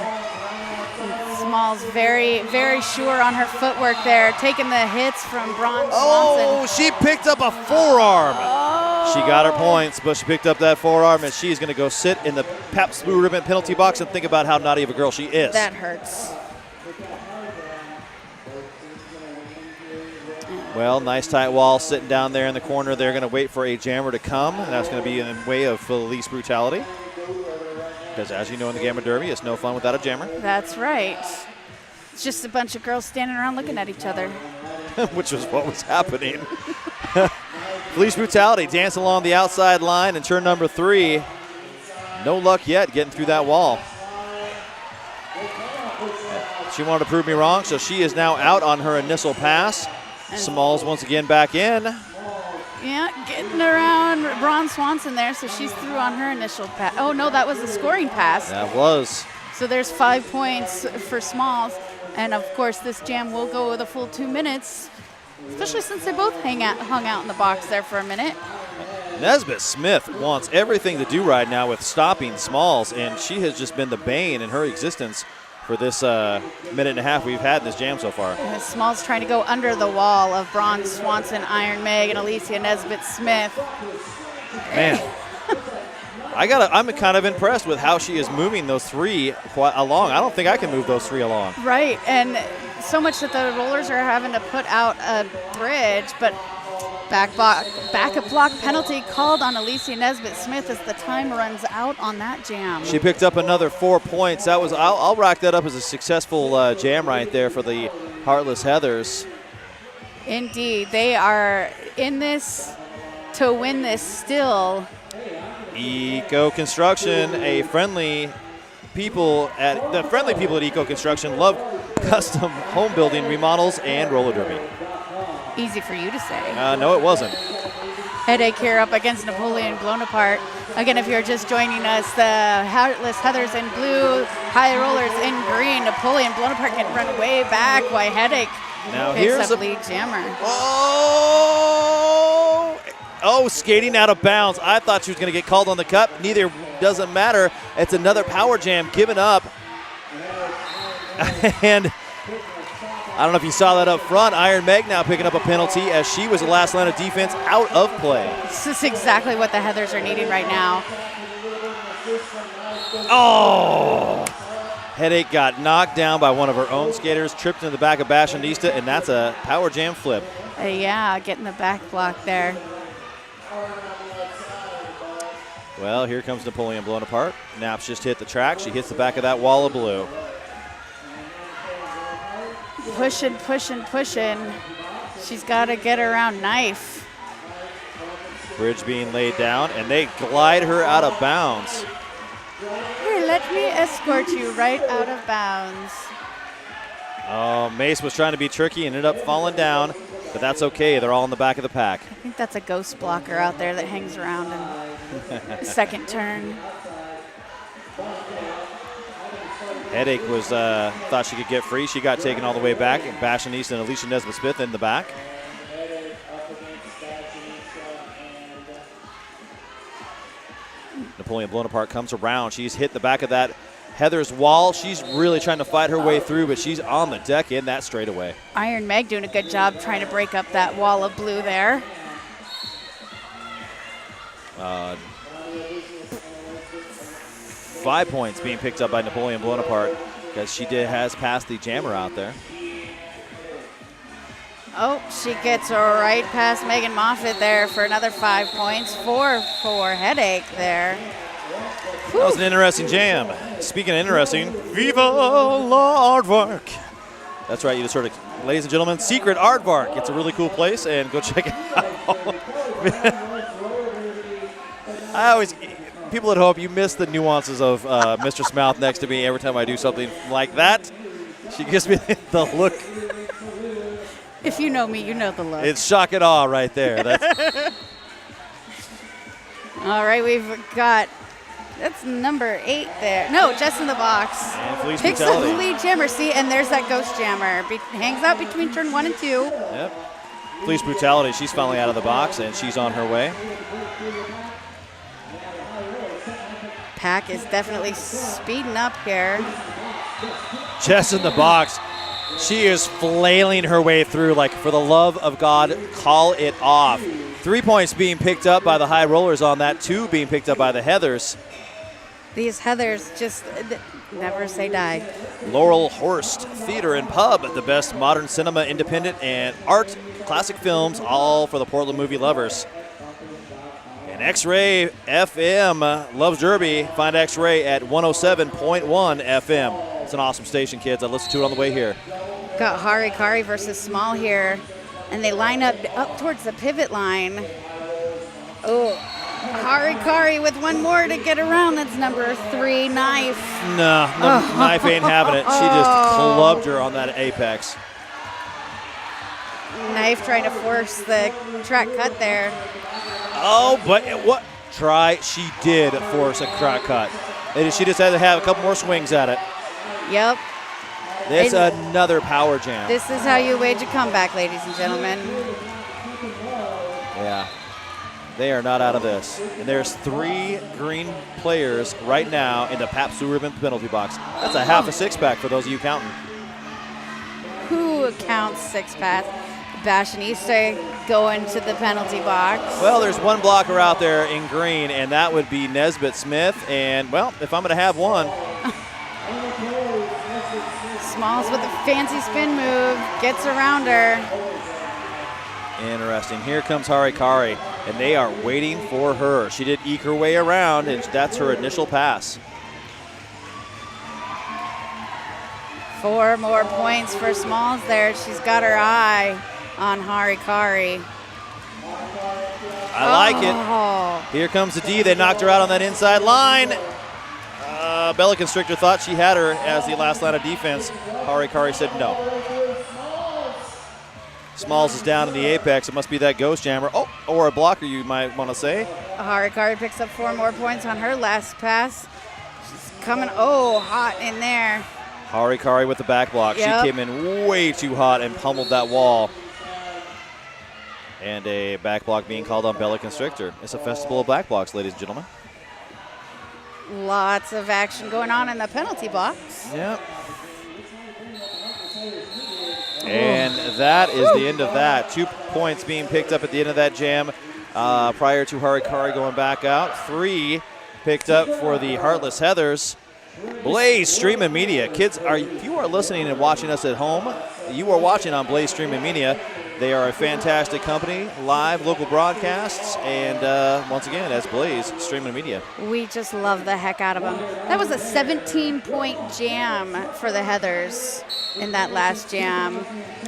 Smalls very, very sure on her footwork there, taking the hits from Braun Swanson. Oh, she picked up a forearm. Oh. She got her points, but she picked up that forearm, and she's going to go sit in the Pabst Blue Ribbon penalty box and think about how naughty of a girl she is. That hurts. Well, nice tight wall sitting down there in the corner. They're going to wait for a jammer to come, and that's going to be in the way of Felice Brutality. Because as you know in the Gamma Derby, it's no fun without a jammer. That's right. It's just a bunch of girls standing around looking at each other. Which was what was happening. Felice Brutality dancing along the outside line in turn number 3. No luck yet getting through that wall. She wanted to prove me wrong, so she is now out on her initial pass. And Smalls once again back in. Yeah, getting around Braun Swanson there, so she's through on her initial pass. Oh, no, that was the scoring pass. That was. So there's 5 points for Smalls. And, of course, this jam will go with a full 2 minutes, especially since they both hung out in the box there for a minute. Nesbitt-Smith wants everything to do right now with stopping Smalls, and she has just been the bane in her existence for this minute and a half we've had in this jam so far. And Smalls trying to go under the wall of Braun Swanson, Iron Meg, and Alicia Nesbitt-Smith. Man, I'm kind of impressed with how she is moving those 3 quite along. I don't think I can move those 3 along. Right, and so much that the rollers are having to put out a bridge, but backup block penalty called on Alicia Nesbitt-Smith as the time runs out on that jam. She picked up another 4 points. That was I'll rack that up as a successful jam right there for the Heartless Heathers. Indeed, they are in this to win this still. Eco Construction, the friendly people at Eco Construction love custom home building, remodels, and roller derby. Easy for you to say. No, it wasn't. Headache here up against Napoleon blown apart. Again, if you're just joining us, the Heartless Heathers in blue, High Rollers in green. Napoleon blown apart can run way back while Headache Now picks here's up lead jammer. Oh, skating out of bounds. I thought she was going to get called on the cup. Neither doesn't matter. It's another power jam given up. And I don't know if you saw that up front. Iron Meg now picking up a penalty as she was the last line of defense out of play. This is exactly what the Heathers are needing right now. Oh! Headache got knocked down by one of her own skaters, tripped into the back of Fashionista, and that's a power jam flip. Yeah, getting the back block there. Well, here comes Napoleon blown apart. Naps just hit the track. She hits the back of that wall of blue. Pushing, pushing, pushing. She's got to get around Knife. Bridge being laid down, and they glide her out of bounds. Here, let me escort you right out of bounds. Oh, Mace was trying to be tricky and ended up falling down, but that's okay. They're all in the back of the pack. I think that's a ghost blocker out there that hangs around in second turn. Headache was thought she could get free. She got taken all the way back. And Fashionista and Alicia Nesbitt-Smith in the back. Napoleon blown apart comes around. She's hit the back of that Heather's wall. She's really trying to fight her way through, but she's on the deck in that straightaway. Iron Meg doing a good job trying to break up that wall of blue there. 5 points being picked up by Napoleon blown apart because she has passed the jammer out there. Oh, she gets right past Megan Moffitt there for another 5 points. 4 for Headache there. That was an interesting jam. Speaking of interesting, Viva la Aardvark. That's right, you just heard it. Ladies and gentlemen, Secret Aardvark. It's a really cool place, and go check it out. People at home, you miss the nuances of Mr. Smouth next to me every time I do something like that. She gives me the look. If you know me, you know the look. It's shock and awe right there. All right, we've got, that's number 8 there. No, just in the box. And Felice Picks up Brutality. the lead jammer. See, and there's that ghost jammer. Hangs out between turn 1 and 2. Yep. Felice Brutality, she's finally out of the box, and she's on her way. Pack is definitely speeding up here. Just in the box. She is flailing her way through like, for the love of God, call it off. 3 points being picked up by the High Rollers on that, 2 being picked up by the Heathers. These Heathers just never say die. Laurel Horst Theater and Pub, the best modern cinema, independent, and art, classic films, all for the Portland movie lovers. And X-Ray FM loves Derby. Find X-Ray at 107.1 FM. It's an awesome station, kids. I listened to it on the way here. Got Hari Kari versus Small here, and they line up towards the pivot line. Oh, Hari Kari with one more to get around. That's number 3, Knife. No, Knife ain't having it. She just clubbed her on that apex. Knife trying to force the track cut there. Oh, but what? She did force a crack cut. She just had to have a couple more swings at it. Yep. That's another power jam. This is how you wage a comeback, ladies and gentlemen. Yeah. They are not out of this. And there's 3 green players right now in the Pabst Blue Ribbon penalty box. That's a half a six-pack for those of you counting. Who counts 6-pack? Fashionista going to the penalty box. Well, there's one blocker out there in green, and that would be Nesbitt-Smith. And, well, if I'm going to have one. Smalls with a fancy spin move, gets around her. Interesting. Here comes Hari Kari, and they are waiting for her. She did eke her way around, and that's her initial pass. 4 more points for Smalls there. She's got her eye on Hari Kari. I like it. Here comes the D. They knocked her out on that inside line. Bella Constrictor thought she had her as the last line of defense. Hari Kari said no. Smalls is down in the apex. It must be that ghost jammer. Oh, or a blocker, you might want to say. Harikari picks up 4 more points on her last pass. She's coming, hot in there. Harikari with the back block. Yep. She came in way too hot and pummeled that wall. And a back block being called on Bella Constrictor. It's a festival of back blocks, ladies and gentlemen. Lots of action going on in the penalty box. Yep. And that is the end of that. 2 points being picked up at the end of that jam prior to Harikari going back out. 3 picked up for the Heartless Heathers. Blaze Streaming Media. Kids, if you are listening and watching us at home, you are watching on Blaze Streaming Media. They are a fantastic company, live local broadcasts, and once again, that's Blaze Streaming Media. We just love the heck out of them. That was a 17-point jam for the Heathers in that last jam.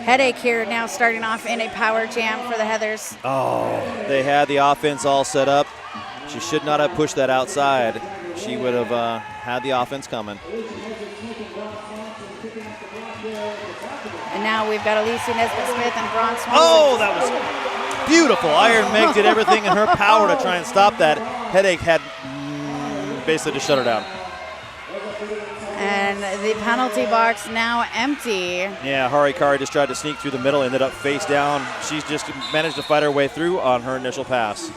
Headache here now starting off in a power jam for the Heathers. Oh, they had the offense all set up. She should not have pushed that outside. She would have had the offense coming. And now we've got Alicia Nesbitt-Smith and Braun Swanson. Oh, that was beautiful. Iron Meg did everything in her power to try and stop that. Headache had basically to shut her down. And the penalty box now empty. Yeah, Harikari just tried to sneak through the middle, ended up face down. She's just managed to fight her way through on her initial pass.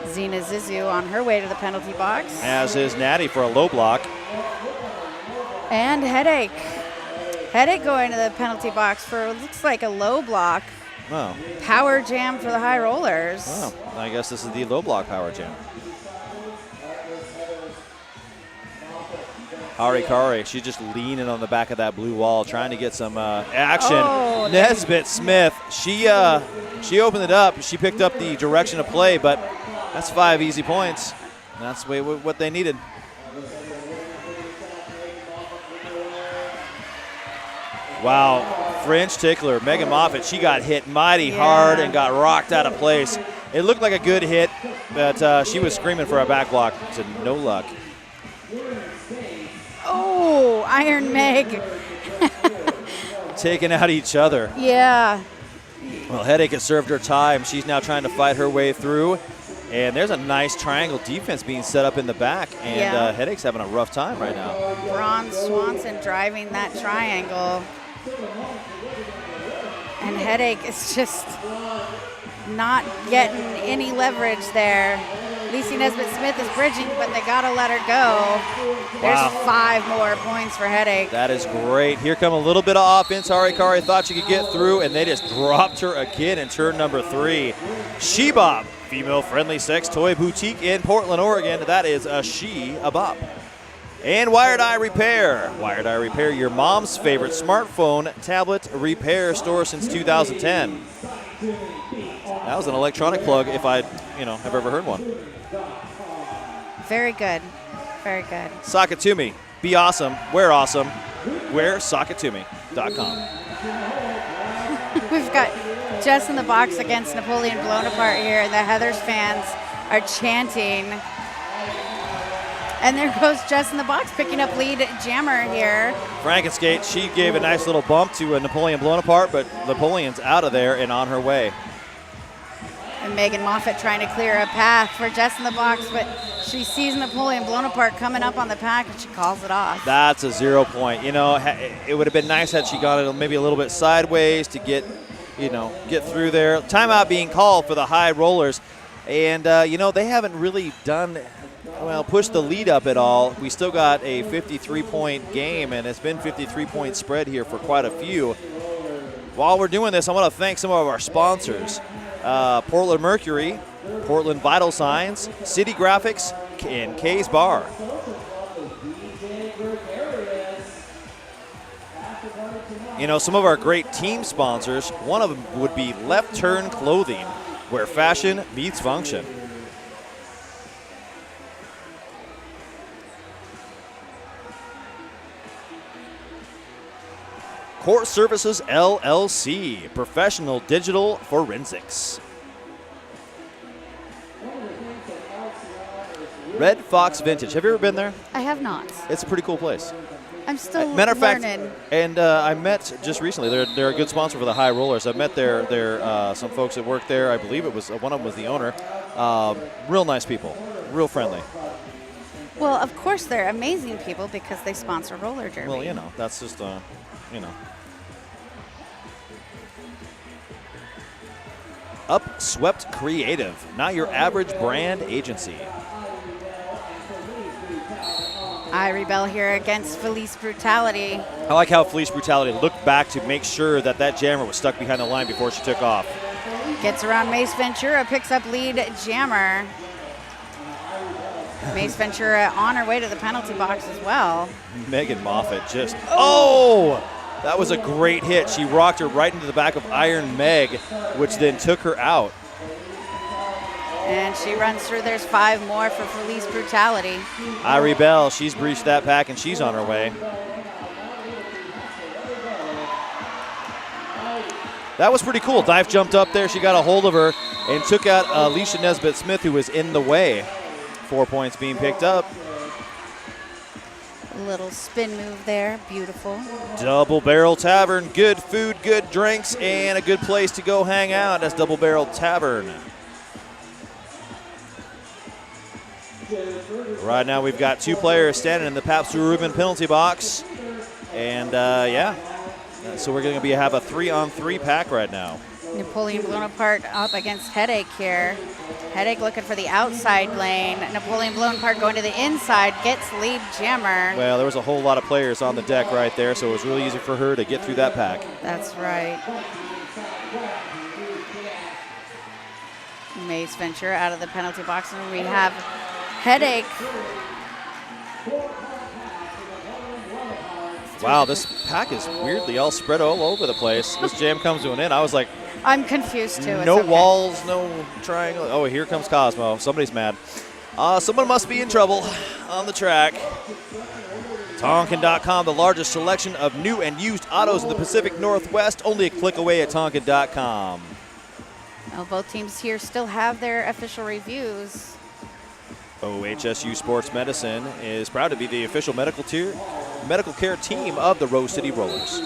Zena Zizou on her way to the penalty box. As is Natty for a low block. And Headache. Headache going to the penalty box for looks like a low block. Oh. Power jam for the high rollers. Oh, I guess this is the low block power jam. Harikari, she's just leaning on the back of that blue wall, trying to get some action. Oh, Nesbitt-Smith, she opened it up. She picked up the direction of play, but that's 5 easy points. That's what they needed. Wow, French tickler, Megan Moffitt, she got hit mighty hard and got rocked out of place. It looked like a good hit, but she was screaming for a back block. So no luck. Oh, Iron Meg. Taking out each other. Yeah. Well, Headache has served her time. She's now trying to fight her way through. And there's a nice triangle defense being set up in the back. And Headache's having a rough time right now. Braun Swanson driving that triangle. And Headache is just not getting any leverage there. Lacey Nesbitt-Smith is bridging, but they got to let her go. There's 5 more points for Headache. That is great. Here come a little bit of offense. Harikari thought she could get through, and they just dropped her again in turn number 3. She-Bop, female-friendly sex toy boutique in Portland, Oregon. That is a She-Bop. And Wired Eye Repair. Wired Eye Repair, your mom's favorite smartphone tablet repair store since 2010. That was an electronic plug if I, have ever heard one. Very good. Very good. Sock it to me. Be awesome. Wear awesome. Wear sockittome.com. We've got Jess in the box against Napoleon blown apart here, and the Heathers fans are chanting. And there goes Jess in the box picking up lead jammer here. Frankenskate, she gave a nice little bump to a Napoleon blown apart, but Napoleon's out of there and on her way. And Megan Moffitt trying to clear a path for Jess in the box, but she sees Napoleon blown apart coming up on the pack, and she calls it off. That's a 0 point. It would have been nice had she gone it maybe a little bit sideways to get through there. Timeout being called for the high rollers. And, they haven't really pushed the lead up at all. We still got a 53-point game, and it's been 53-point spread here for quite a few. While we're doing this, I want to thank some of our sponsors. Portland Mercury, Portland Vital Signs, City Graphics, and Kay's Bar. Some of our great team sponsors, one of them would be Left Turn Clothing, where fashion meets function. Court Services LLC, professional digital forensics. Red Fox Vintage. Have you ever been there? I have not. It's a pretty cool place. I'm still Matter of fact, learning. and I met just recently. They're a good sponsor for the High Rollers. I met some folks that work there. I believe it was one of them was the owner. Real nice people, real friendly. Well, of course they're amazing people because they sponsor roller derby. Well, you know, that's just you know. Upswept Creative, not your average brand agency. I rebel here against Felice Brutality. I like how Felice Brutality looked back to make sure that jammer was stuck behind the line before she took off. Gets around Mace Ventura, picks up lead jammer. Mace Ventura on her way to the penalty box as well. Megan Moffitt just, oh! That was a great hit. She rocked her right into the back of Iron Meg, which then took her out. And she runs through. There's 5 more for Felice Brutality. I rebel. She's breached that pack, and she's on her way. That was pretty cool. Dive jumped up there. She got a hold of her and took out Alicia Nesbitt-Smith, who was in the way. 4 points being picked up. Little spin move there. Beautiful. Double Barrel Tavern. Good food, good drinks, and a good place to go hang out. That's Double Barrel Tavern. Right now we've got 2 players standing in the Pabst Blue Ribbon penalty box. And so we're going to have a 3-on-3 pack right now. Napoleon Bonaparte up against Headache here. Headache looking for the outside lane. Napoleon Bonaparte going to the inside, gets lead jammer. Well, there was a whole lot of players on the deck right there, so it was really easy for her to get through that pack. That's right. Mace Ventura out of the penalty box, and we have Headache. Wow, this pack is weirdly all spread all over the place. This jam comes to an end. I was like, I'm confused too. no okay. walls, no triangle. Oh, here comes Cosmo. Somebody's mad. Someone must be in trouble on the track. Tonkin.com, the largest selection of new and used autos in the Pacific Northwest. Only a click away at Tonkin.com. Well, both teams here still have their official reviews. OHSU Sports Medicine is proud to be the official medical care team of the Rose City Rollers.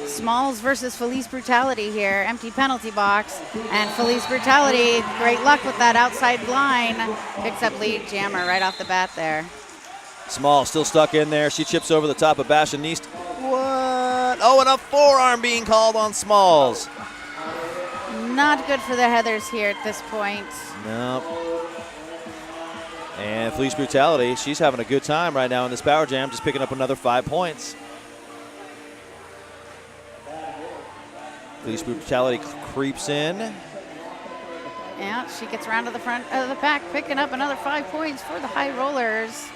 Smalls versus Felice Brutality here. Empty penalty box. And Felice Brutality, great luck with that outside line. Picks up lead jammer right off the bat there. Small still stuck in there. She chips over the top of Bashanist. What? Oh, and a forearm being called on Smalls. Not good for the Heathers here at this point. Nope. And Felice Brutality, she's having a good time right now in this power jam, just picking up another 5 points. Felice Brutality creeps in. Yeah, she gets around to the front of the pack, picking up another 5 points for the High Rollers.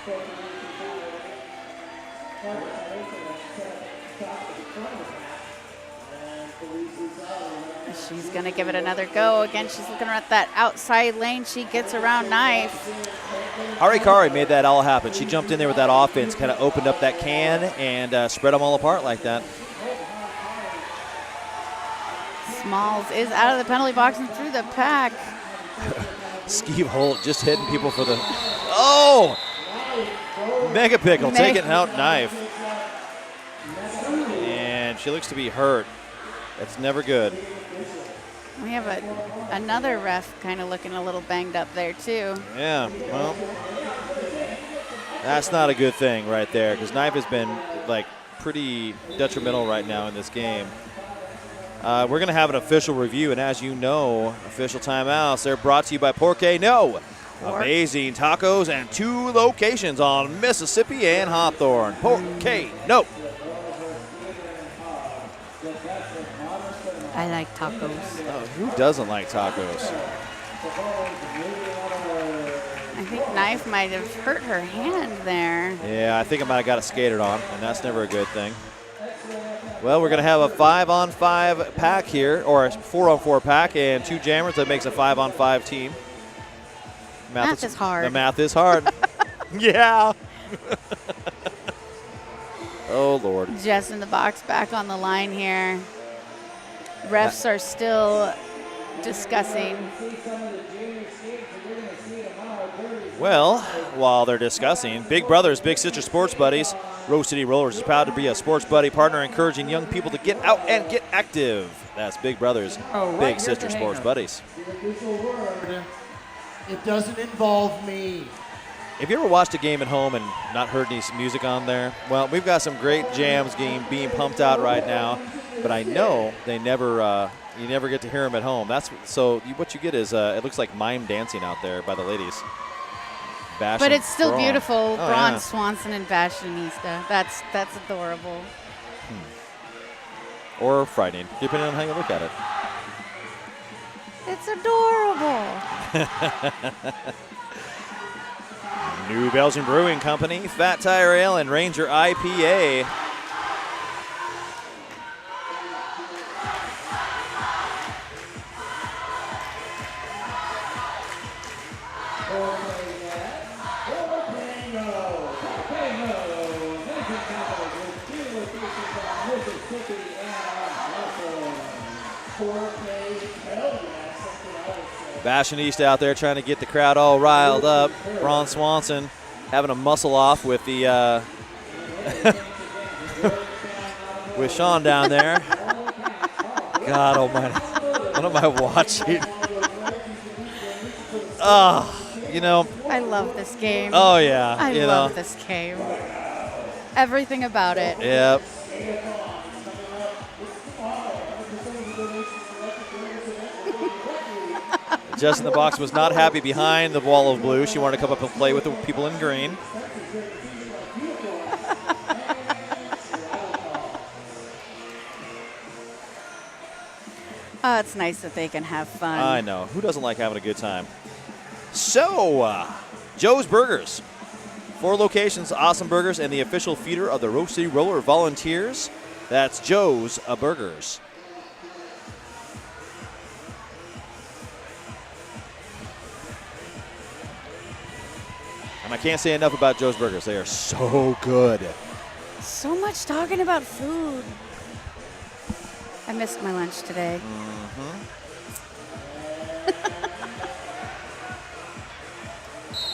She's going to give it another go. Again, she's looking at that outside lane. She gets around Knife. Harikari made that all happen. She jumped in there with that offense, kind of opened up that can and spread them all apart like that. Smalls is out of the penalty box and through the pack. Skeeve Holt just hitting people for the... Oh! Mega Pickle taking out Knife. And she looks to be hurt. That's never good. We have another ref kind of looking a little banged up there, too. Yeah, well, that's not a good thing right there because Knife has been, like, pretty detrimental right now in this game. We're going to have an official review, and as you know, official timeouts, they're brought to you by Porque No. Amazing tacos and 2 locations on Mississippi and Hawthorne. Porque No. I like tacos. Oh, who doesn't like tacos? I think Knife might have hurt her hand there. Yeah, I think I might have got it skated on, and that's never a good thing. Well, we're going to have a 5-on-5 pack here, or a 4-on-4 pack, and 2 jammers. That makes a 5-on-5 team. Math is hard. The math is hard. Yeah. Oh, Lord. Jess in the box back on the line here. Refs are still discussing. Well, while they're discussing, Big Brothers, Big Sister Sports Buddies, Rose City Rollers is proud to be a sports buddy partner encouraging young people to get out and get active. That's Big Brothers, Big Sister Sports Buddies. It doesn't involve me. Have you ever watched a game at home and not heard any music on there? Well, we've got some great jams being pumped out right now, but I know they never you never get to hear them at home. What you get is it looks like mime dancing out there by the ladies. But it's still Braun. beautiful. Braun Swanson and Fashionista. That's adorable. Or frightening, depending on how you look at it. It's adorable. New Belgian Brewing Company, Fat Tire Ale, and Ranger IPA. Fashionista out there trying to get the crowd all riled up. Braun Swanson having a muscle off with the with Sean down there. God almighty. What am I watching? I love this game. Oh, yeah. I love this game. Everything about it. Yep. Jess in the box was not happy behind the wall of blue. She wanted to come up and play with the people in green. Oh, it's nice that they can have fun. I know. Who doesn't like having a good time? So, Joe's Burgers. 4 locations, awesome burgers, and the official feeder of the Rose City Roller Volunteers. That's Joe's Burgers. And I can't say enough about Joe's Burgers. They are so good. So much talking about food. I missed my lunch today.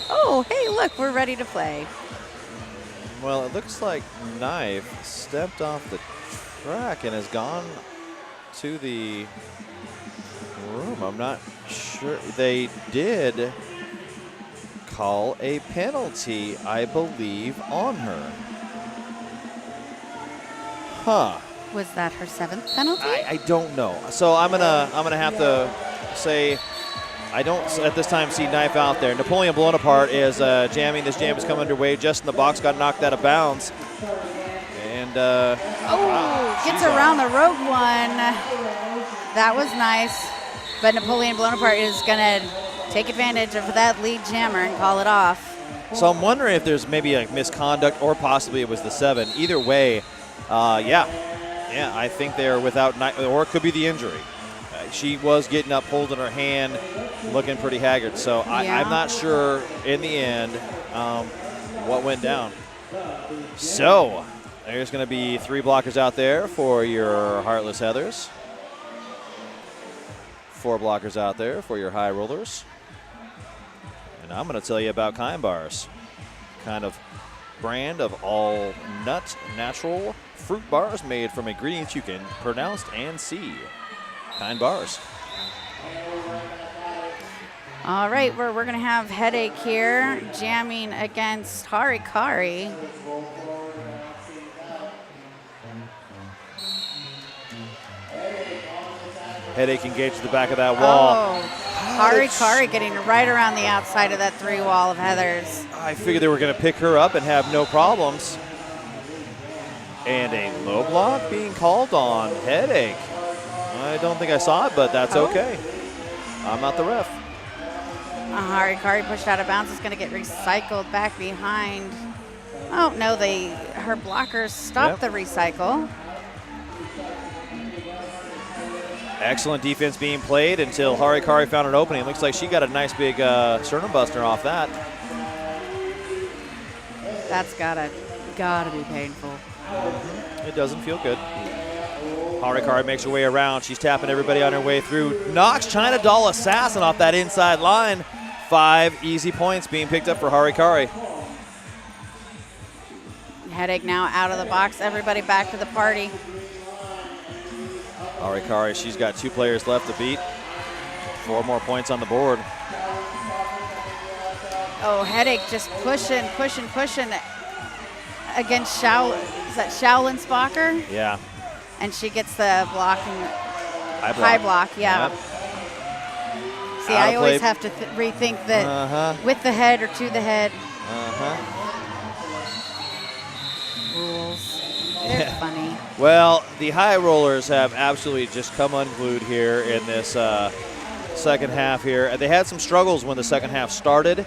Oh, hey, look, we're ready to play. Well, it looks like Knife stepped off the track and has gone to the room. I'm not sure. They did call a penalty, I believe, on her. Huh. Was that her 7th penalty? I don't know. So I'm gonna have to say I don't at this time see Knife out there. Napoleon Bonaparte is jamming. This jam is coming underway. Just in the box, got knocked out of bounds. And gets around the rogue one. That was nice. But Napoleon Bonaparte is gonna take advantage of that lead jammer and call it off. So I'm wondering if there's maybe a misconduct or possibly it was the 7. Either way, yeah, I think they're without Knife, or it could be the injury. She was getting up, holding her hand, looking pretty haggard. So I'm not sure in the end what went down. So there's going to be 3 blockers out there for your Heartless Heathers. 4 blockers out there for your High Rollers. And I'm going to tell you about Kind Bars. Kind of brand of all nut natural fruit bars made from ingredients you can pronounce and see. Kind Bars. All right, we're going to have Headache here jamming against Harikari. Headache engaged to the back of that wall. Oh, Harikari getting right around the outside of that 3 wall of Heathers. I figured they were going to pick her up and have no problems. And a low block being called on Headache. I don't think I saw it, but that's okay. I'm not the ref. Harikari pushed out of bounds. It's going to get recycled back behind. Oh, no, her blockers stopped the recycle. Excellent defense being played until Harikari found an opening. It looks like she got a nice big sternum buster off that. That's gotta be painful. It doesn't feel good. Harikari makes her way around. She's tapping everybody on her way through. Knocks China Doll Assassin off that inside line. 5 easy points being picked up for Harikari. Headache now out of the box. Everybody back to the party. Arikari, she's got 2 players left to beat. 4 more points on the board. Oh, Headache just pushing against is that Shaolin Spocker? Yeah. And she gets the blocking. High block, yeah. Yep. See, I always have to rethink that with the head or to the head. Rules. They're funny. Well, the high rollers have absolutely just come unglued here in this second half here. They had some struggles when the second half started,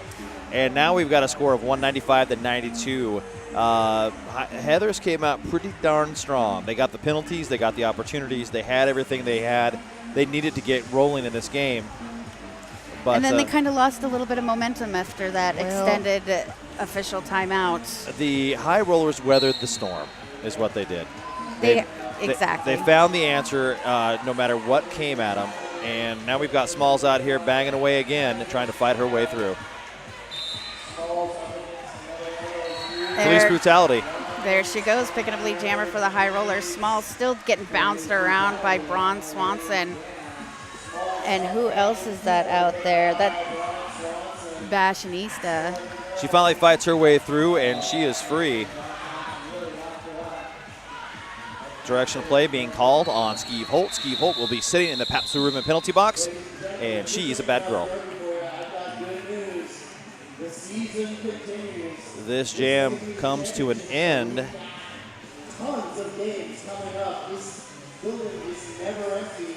and now we've got a score of 195-92. Heathers came out pretty darn strong. They got the penalties, they got the opportunities, they had everything they needed to get rolling in this game. But, and then they kind of lost a little bit of momentum after that extended official timeout. The high rollers weathered the storm, is what they did. Exactly. They found the answer no matter what came at them, and now we've got Smalls out here banging away again, trying to fight her way through. Police brutality. There she goes, picking up lead jammer for the high rollers. Smalls still getting bounced around by Braun Swanson. And who else is that out there? That Fashionista. She finally fights her way through, and she is free. Direction play being called on Skeeve Holt. Skeeve Holt will be sitting in the Papsuruman penalty box, and she's a bad girl. This jam comes to an end. Tons of games coming up. This building is never empty.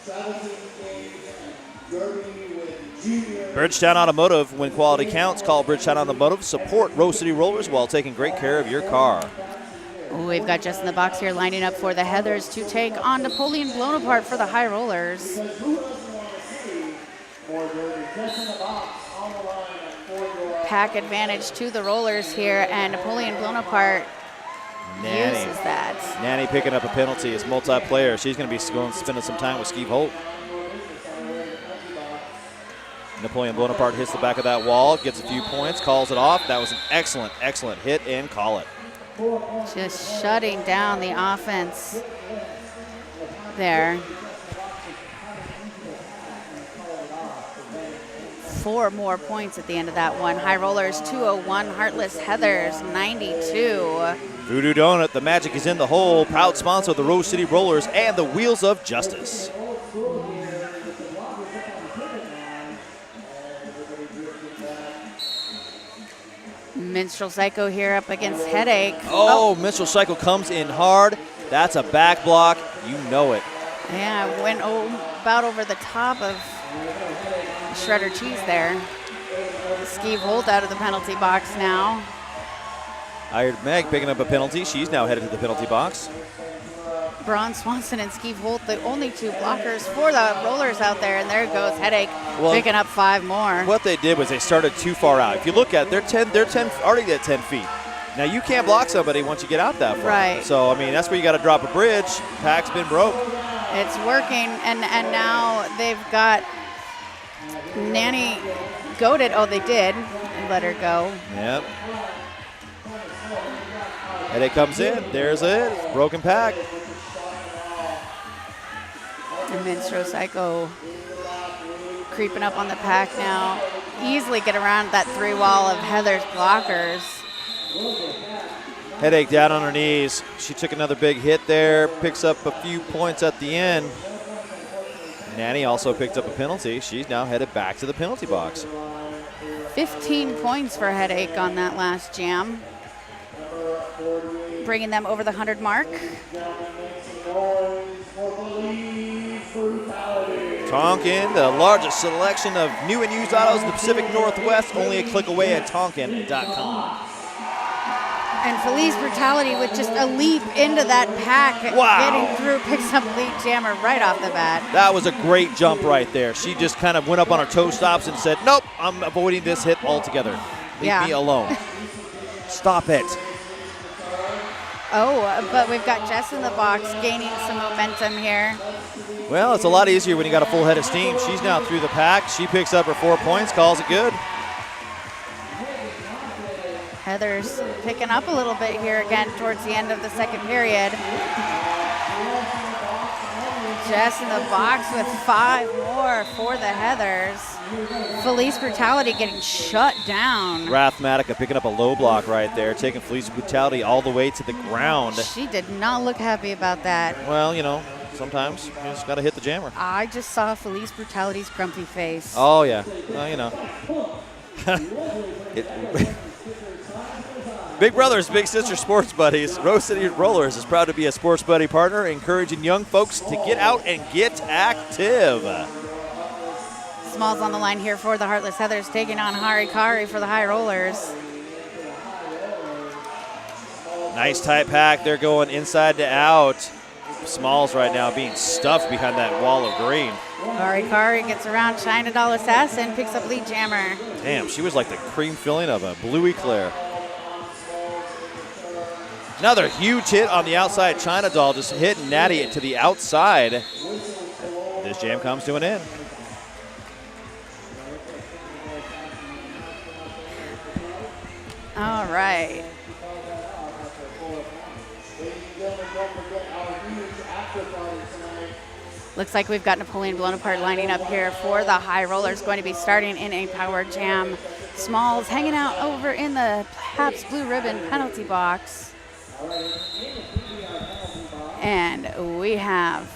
Travel team games, derby with junior. Bridgetown Automotive, when quality counts, call Bridgetown Automotive. Support Rose City Rollers while taking great care of your car. We've got Jess in the box here lining up for the Heathers to take on Napoleon Blown Apart for the high rollers. Pack advantage to the rollers here, and Napoleon Blown Apart uses that. Nanny picking up a penalty as multiplayer. She's going to be spending some time with Skeeve Holt. Napoleon Blown Apart hits the back of that wall, gets a few points, calls it off. That was an excellent, excellent hit, and call it. Just shutting down the offense there. 4 more points at the end of that one. High rollers 201, Heartless Heathers 92. Voodoo Donut, the magic is in the hole. Proud sponsor of the Rose City Rollers and the Wheels of Justice. Minstrel Psycho here up against Headache. Oh, Minstrel Psycho comes in hard. That's a back block. You know it. Yeah, went about over the top of Shredder Cheese there. Skeeve Holt out of the penalty box now. Hired Meg picking up a penalty. She's now headed to the penalty box. Braun Swanson and Skeeve Holt, the only 2 blockers for the rollers out there, and there goes Headache picking up 5 more. What they did was they started too far out. If you look at it, they're 10 already at 10 feet. Now you can't block somebody once you get out that far. Right. So I mean that's where you got to drop a bridge. Pack's been broke. It's working, and now they've got Nanny goaded. Oh, they did let her go. Yep. Headache comes in. There's it. Broken pack. And Minstrel Psycho creeping up on the pack now. Easily get around that 3 wall of Heather's blockers. Headache down on her knees. She took another big hit there. Picks up a few points at the end. Nanny also picked up a penalty. She's now headed back to the penalty box. 15 points for Headache on that last jam. Bringing them over the 100 mark. Tonkin, the largest selection of new and used autos in the Pacific Northwest, only a click away at tonkin.com. And Felice Brutality with just a leap into that pack, getting through, picks up lead jammer right off the bat. That was a great jump right there. She just kind of went up on her toe stops and said, nope, I'm avoiding this hit altogether. Leave me alone. Stop it. Oh, but we've got Jess in the box gaining some momentum here. Well, it's a lot easier when you got a full head of steam. She's now through the pack. She picks up her 4 points, calls it good. Heather's picking up a little bit here again towards the end of the second period. Jess in the box with 5 more for the Heathers. Felice Brutality getting shut down. Rathmatica picking up a low block right there, taking Felice Brutality all the way to the ground. She did not look happy about that. Well, you know, sometimes you just got to hit the jammer. I just saw Felice Brutality's grumpy face. Oh, yeah. Well, you know. Big Brothers, Big Sister Sports Buddies. Rose City Rollers is proud to be a Sports Buddy partner, encouraging young folks to get out and get active. Smalls on the line here for the Heartless Heathers, taking on Harikari for the High Rollers. Nice tight pack. They're going inside to out. Smalls right now being stuffed behind that wall of green. Harikari gets around China Doll Assassin, picks up lead jammer. Damn, she was like the cream filling of a blue eclair. Another huge hit on the outside. China Doll just hitting Natty it to the outside. This jam comes to an end. All right. Looks like we've got Napoleon Blown Apart lining up here for the High Rollers, going to be starting in a power jam. Smalls hanging out over in the Pabst Blue Ribbon penalty box. And we have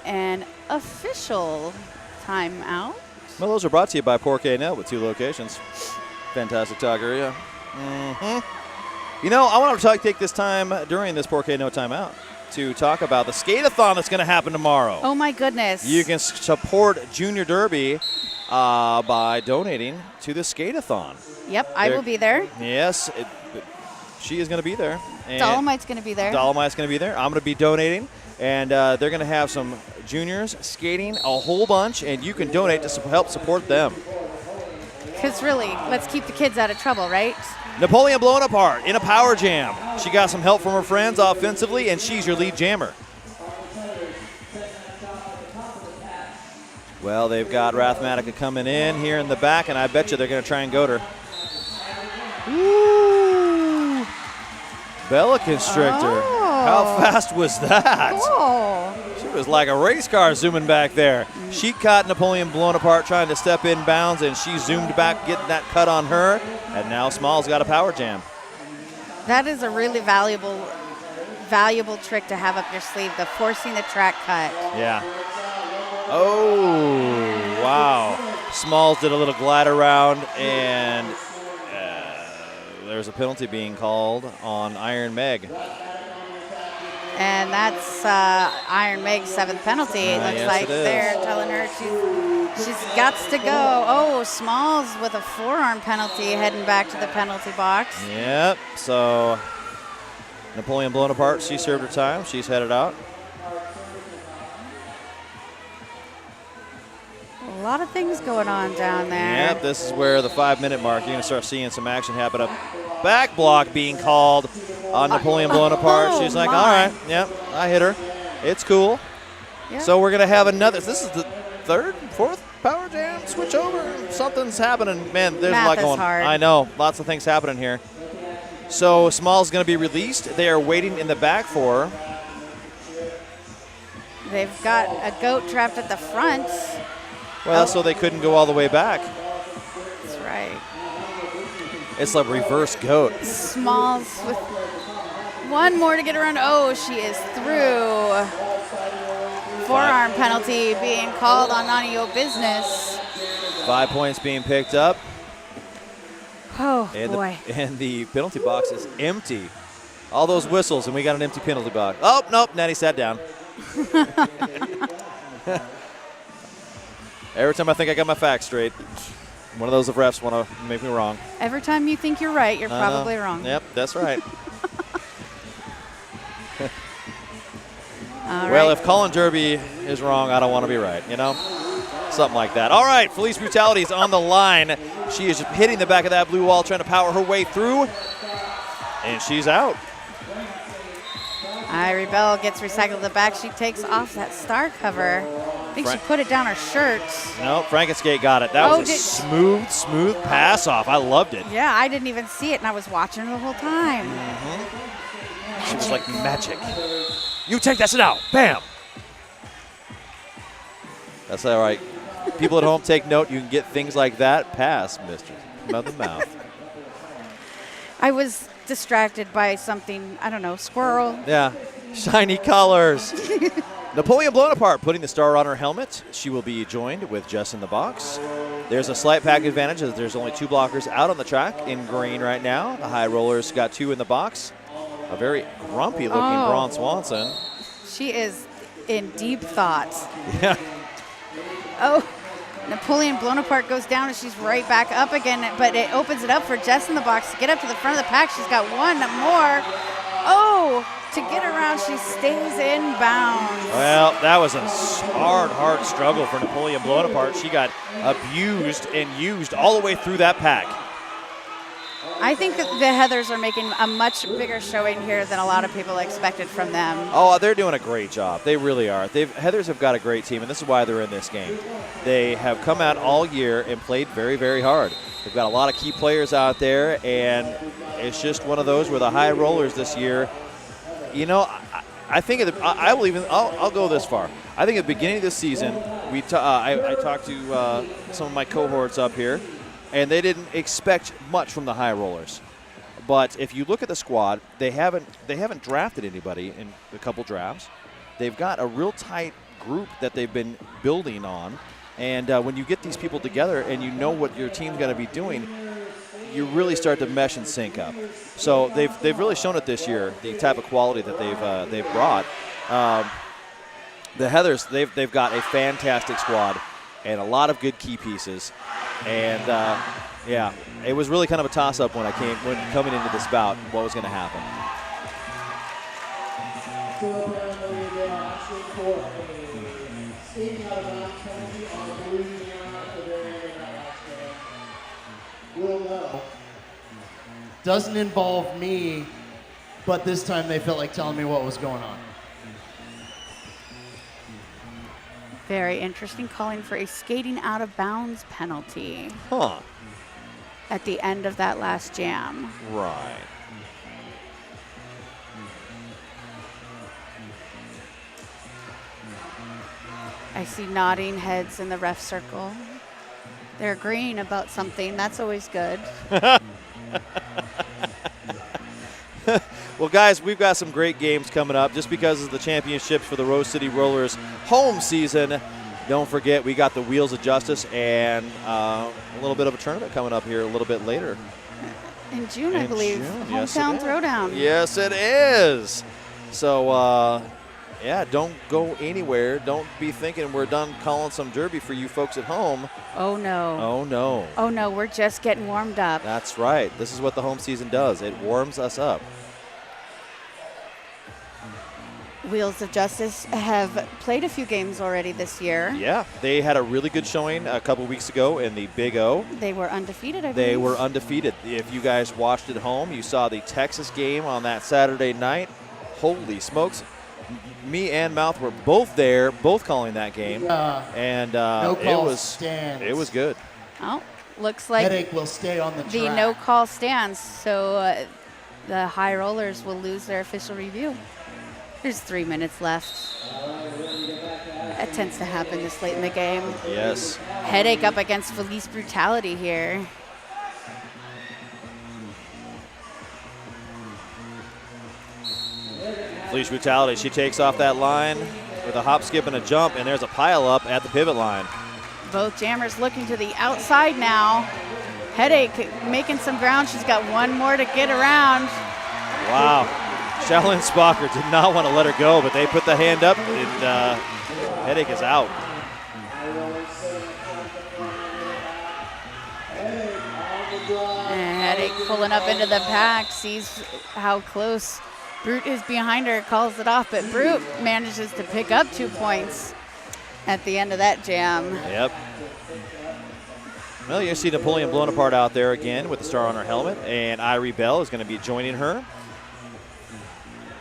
an official timeout. Well, those are brought to you by Porqué Net with 2 locations. Fantastic taqueria. You know, I want to take this time during this Porqué No timeout to talk about the skate-a-thon that's going to happen tomorrow. Oh, my goodness. You can support Junior Derby by donating to the skate-a-thon. Yep, I will be there. Yes, she is going to be there. And Dolomite's going to be there. Dolomite's going to be there. I'm going to be donating. And they're going to have some juniors skating, a whole bunch, and you can donate to help support them. Because really, let's keep the kids out of trouble, right? Napoleon Blown Apart in a power jam. She got some help from her friends offensively, and she's your lead jammer. Well, they've got Rathmatica coming in here in the back, and I bet you they're going to try and goad her. Woo! Bella Constrictor. Oh. How fast was that? Cool. She was like a race car zooming back there. She caught Napoleon Blown Apart trying to step in bounds, and she zoomed back, getting that cut on her. And now Small's got a power jam. That is a really valuable trick to have up your sleeve, the forcing the track cut. Yeah. Oh, wow. Smalls did a little glide around, and there's a penalty being called on Iron Meg. And that's Iron Meg's 7th penalty. Looks yes, like it is. they're telling her she's got to go. Oh, Smalls with a forearm penalty heading back to the penalty box. Yep, so Napoleon Blown Apart, she served her time. She's headed out. A lot of things going on down there. Yep, this is where the 5-minute mark, you're going to start seeing some action happen up. Back block being called on Napoleon Blown Apart. She's like, all right, yep, I hit her. It's cool. Yep. So we're going to have another, this is the 3rd, 4th power jam switch over. Something's happening. Man, there's Math a lot is going on. hard. I know, lots of things happening here. So Small's going to be released. They are waiting in the back for her. They've got a goat trapped at the front. Well, so they couldn't go all the way back. That's right. It's a reverse goat. Smalls with one more to get around. Oh, she is through. Forearm penalty being called on none of your business. 5 points being picked up. Oh, And boy. and the penalty box is empty. All those whistles, and we got an empty penalty box. Oh, nope, Natty sat down. Every time I think I got my facts straight, one of those refs want to make me wrong. Every time you think you're right, you're probably wrong. Yep, that's right. All Well, right. if Colin Derby is wrong, I don't want to be right, you know? Something like that. All right, Felice Brutality is on the line. She is hitting the back of that blue wall, trying to power her way through, and she's out. Irie Bell gets recycled to the back. She takes off that star cover. I think she put it down her shirt. No, Frankenskate got it. That was a smooth pass off. I loved it. Yeah, I didn't even see it, and I was watching the whole time. She was like magic. You take that now. Bam. That's all right. People at home, take note. You can get things like that past Mr. Mouth. I was distracted by something, I don't know, squirrel. Yeah, shiny colors. Napoleon Bonaparte putting the star on her helmet. She will be joined with Jess in the box. There's a slight pack advantage as there's only 2 blockers out on the track in green right now. The high rollers got 2 in the box. A very grumpy looking Braun Swanson. She is in deep thought. Yeah. Oh, Napoleon Bonaparte goes down and she's right back up again, but it opens it up for Jess in the box to get up to the front of the pack. She's got 1 more. Oh, to get around, she stays in bounds. Well, that was a hard struggle for Napoleon Bonaparte. She got abused and used all the way through that pack. I think that the Heathers are making a much bigger showing here than a lot of people expected from them. Oh, they're doing a great job. They really are. Heathers have got a great team, and this is why they're in this game. They have come out all year and played very, very hard. They've got a lot of key players out there, and it's just one of those where the high rollers this year, you know, I think I'll go this far. I think at the beginning of this season, I talked to some of my cohorts up here, and they didn't expect much from the high rollers. But if you look at the squad, they haven't drafted anybody in a couple drafts. They've got a real tight group that they've been building on. And when you get these people together and you know what your team's going to be doing, you really start to mesh and sync up. So they've really shown it this year, the type of quality that they've brought. The Heathers, they've got a fantastic squad and a lot of good key pieces. And yeah, it was really kind of a toss-up when coming into this bout, what was going to happen. Doesn't involve me, but this time they felt like telling me what was going on. Very interesting, calling for a skating out of bounds penalty. Huh. At the end of that last jam. Right. I see nodding heads in the ref circle. They're agreeing about something. That's always good. Well, guys, we've got some great games coming up just because of the championships for the Rose City Rollers home season. Don't forget, we got the Wheels of Justice and a little bit of a tournament coming up here a little bit later. In June, I believe. Yes, Hometown Throwdown. Yes, it is. So, yeah, don't go anywhere. Don't be thinking we're done calling some derby for you folks at home. Oh, no. Oh, no. Oh, no, we're just getting warmed up. That's right. This is what the home season does. It warms us up. Wheels of Justice have played a few games already this year. Yeah, they had a really good showing a couple weeks ago in the Big O. They were undefeated, I believe. They were undefeated. If you guys watched at home, you saw the Texas game on that Saturday night. Holy smokes. Me and Mouth were both there, both calling that game. And no call it was good. Oh, looks like Headache will stay on the track. the no call stands, so the high rollers will lose their official review. There's 3 minutes left. That tends to happen this late in the game. Yes. Headache up against Felice Brutality here. Felice Brutality, she takes off that line with a hop, skip, and a jump, and there's a pile up at the pivot line. Both jammers looking to the outside now. Headache making some ground. She's got 1 more to get around. Wow. Shaolin Spocker did not want to let her go, but they put the hand up, and Headache is out. And Headache pulling up into the pack, sees how close Brute is behind her, calls it off, but Brute manages to pick up 2 points at the end of that jam. Yep. Well, you see Napoleon Bonaparte out there again with the star on her helmet, and Irie Bell is going to be joining her.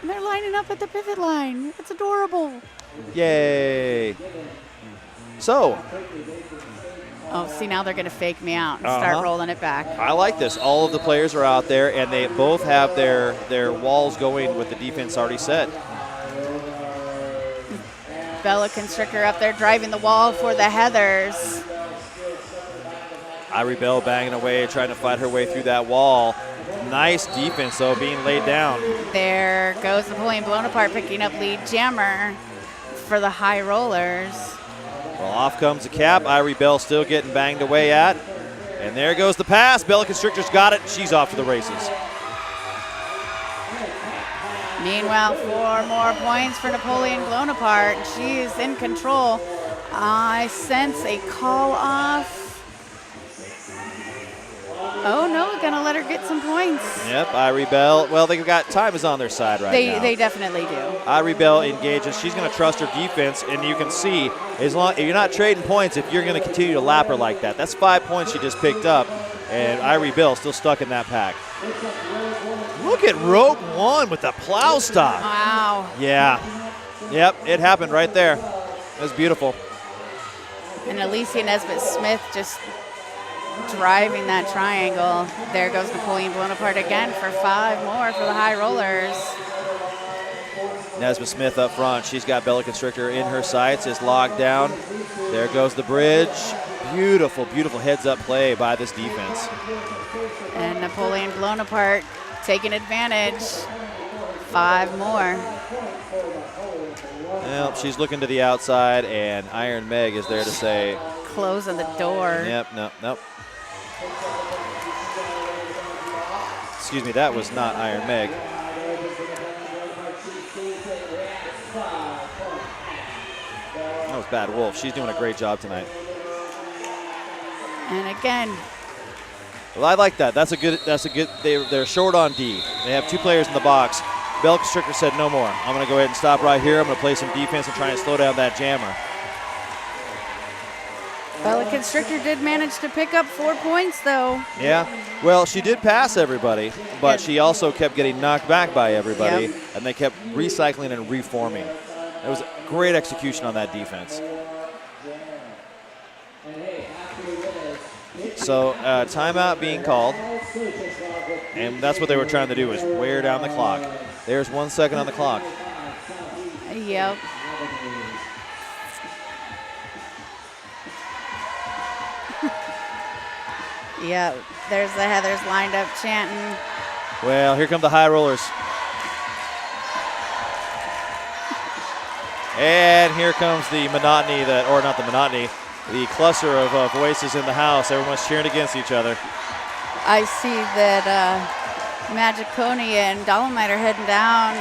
And they're lining up at the pivot line. It's adorable. Yay. So. Oh, see, now they're going to fake me out and start rolling it back. I like this. All of the players are out there, and they both have their walls going with the defense already set. Bella Constrictor up there driving the wall for the Heathers. Irie Bell banging away, trying to fight her way through that wall. Nice defense, though, being laid down. There goes Napoleon Bonaparte picking up lead jammer for the High Rollers. Well, off comes the cap. Irie Bell still getting banged away at. And there goes the pass. Bella Constrictor's got it. She's off to the races. Meanwhile, 4 more points for Napoleon Bonaparte. She is in control. I sense a call off. Oh no, gonna let her get some points. Yep, Irie Bell. Well, they've got time is on their side now. They definitely do. Irie Bell engages. She's going to trust her defense, and you can see as long if you're not trading points, if you're going to continue to lap her like that. That's 5 points she just picked up, and Irie Bell still stuck in that pack. Look at Rogue One with the plow stop. Wow. Yeah. Yep, it happened right there. It was beautiful. And Alicia Nesbitt-Smith just driving that triangle. There goes Napoleon Bonaparte again for 5 more for the High Rollers. Nesbitt-Smith up front. She's got Bella Constrictor in her sights. Is locked down. There goes the bridge. Beautiful, beautiful heads-up play by this defense. And Napoleon Bonaparte taking advantage. 5 more. Well, she's looking to the outside, and Iron Meg is there to say, closing the door. Yep, nope. Excuse me, that was not Iron Meg. That was Bad Wolf. She's doing a great job tonight. And again. Well, I like that. That's a good. They're short on D. They have 2 players in the box. Bella Constrictor said no more. I'm going to go ahead and stop right here. I'm going to play some defense and try and slow down that jammer. Bella Constrictor did manage to pick up 4 points, though. Yeah. Well, she did pass everybody, but she also kept getting knocked back by everybody, and they kept recycling and reforming. It was great execution on that defense. So timeout being called, and that's what they were trying to do, is wear down the clock. There's 1 second on the clock. Yep. Yeah, there's the Heathers lined up chanting. Well, here come the High Rollers. And here comes the monotony the cluster of voices in the house. Everyone's cheering against each other. I see that Magic Pony and Dolomite are heading down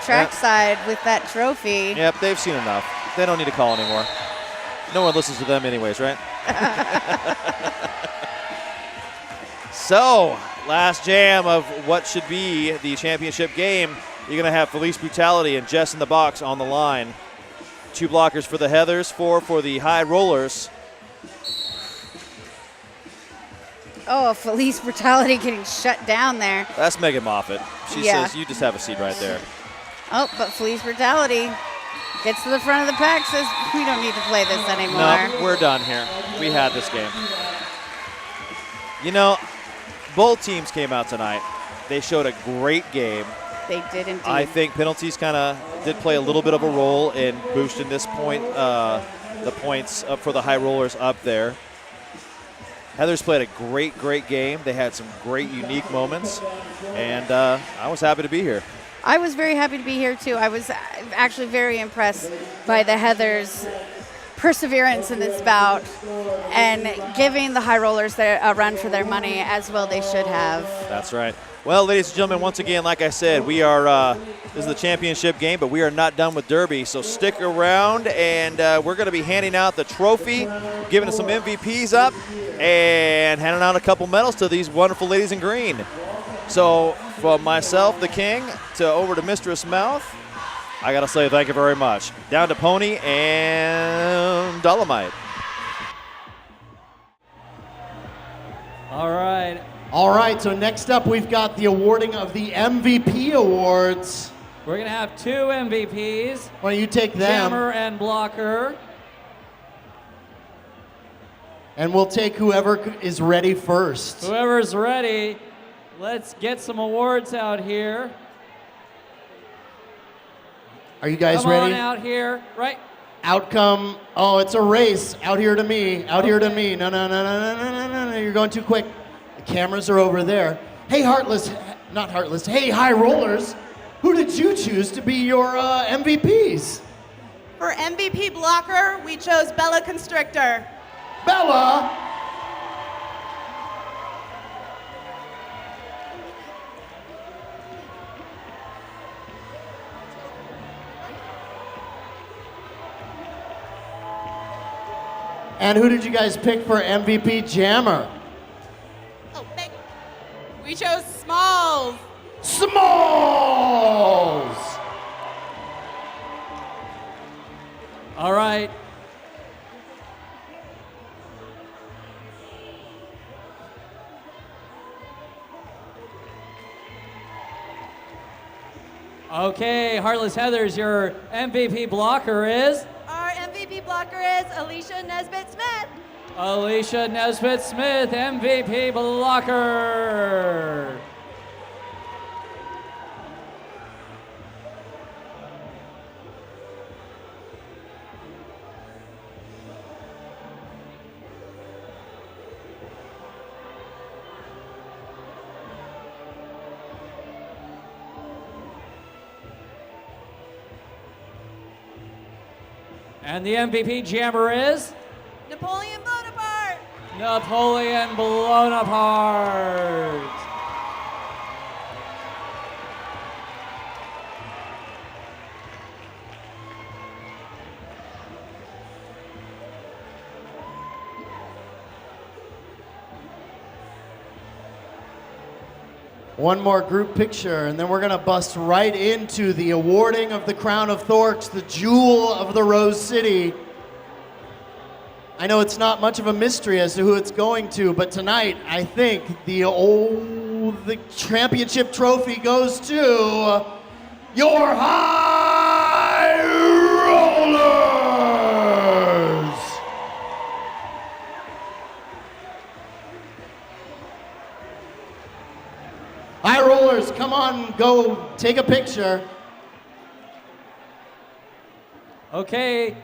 trackside with that trophy. Yep, they've seen enough. They don't need to call anymore. No one listens to them anyways, right? So, last jam of what should be the championship game. You're going to have Felice Brutality and Jess in the box on the line. 2 blockers for the Heathers, 4 for the High Rollers. Oh, Felice Brutality getting shut down there. That's Megan Moffitt. She says, you just have a seat right there. Oh, but Felice Brutality gets to the front of the pack, says, we don't need to play this anymore. No, we're done here. We had this game. You know, both teams came out tonight. They showed a great game. They did indeed. I think penalties kind of did play a little bit of a role in boosting this point, the points up for the High Rollers up there. Heathers played a great game. They had some great, unique moments, and I was happy to be here. I was very happy to be here, too. I was actually very impressed by the Heathers' perseverance in this bout and giving the High Rollers a run for their money, as well they should have. That's right. Well, ladies and gentlemen, once again, like I said, we are this is the championship game, but we are not done with Derby. So stick around, and we're going to be handing out the trophy, giving some MVPs up, and handing out a couple medals to these wonderful ladies in green. So from myself, the King, to over to Mistress Mouth, I got to say thank you very much. Down to Pony and Dolomite. All right, so next up we've got the awarding of the MVP awards. We're going to have 2 MVPs. Why don't you take them? Jammer and Blocker. And we'll take whoever is ready first. Whoever's ready, let's get some awards out here. Are you guys Come ready? on out here, right? Outcome. Oh, it's a race. Out here to me. Out here to me. No, no, no, no, no, no, no, no. You're going too quick. The cameras are over there. Hey, Heartless. Not Heartless. Hey, High Rollers. Who did you choose to be your MVPs? For MVP blocker, we chose Bella Constrictor. Bella. And who did you guys pick for MVP Jammer? Oh, we chose Smalls. Smalls! All right. Okay, Heartless Heathers, your MVP blocker is? Our MVP blocker is Alicia Nesbitt-Smith. Alicia Nesbitt-Smith, MVP blocker. And the MVP jammer is? Napoleon Bonaparte. Napoleon Bonaparte. One more group picture, and then we're gonna bust right into the awarding of the Crown of Thorks, the jewel of the Rose City. I know it's not much of a mystery as to who it's going to, but tonight I think the championship trophy goes to your High Rollers. High Rollers, come on, go take a picture. Okay,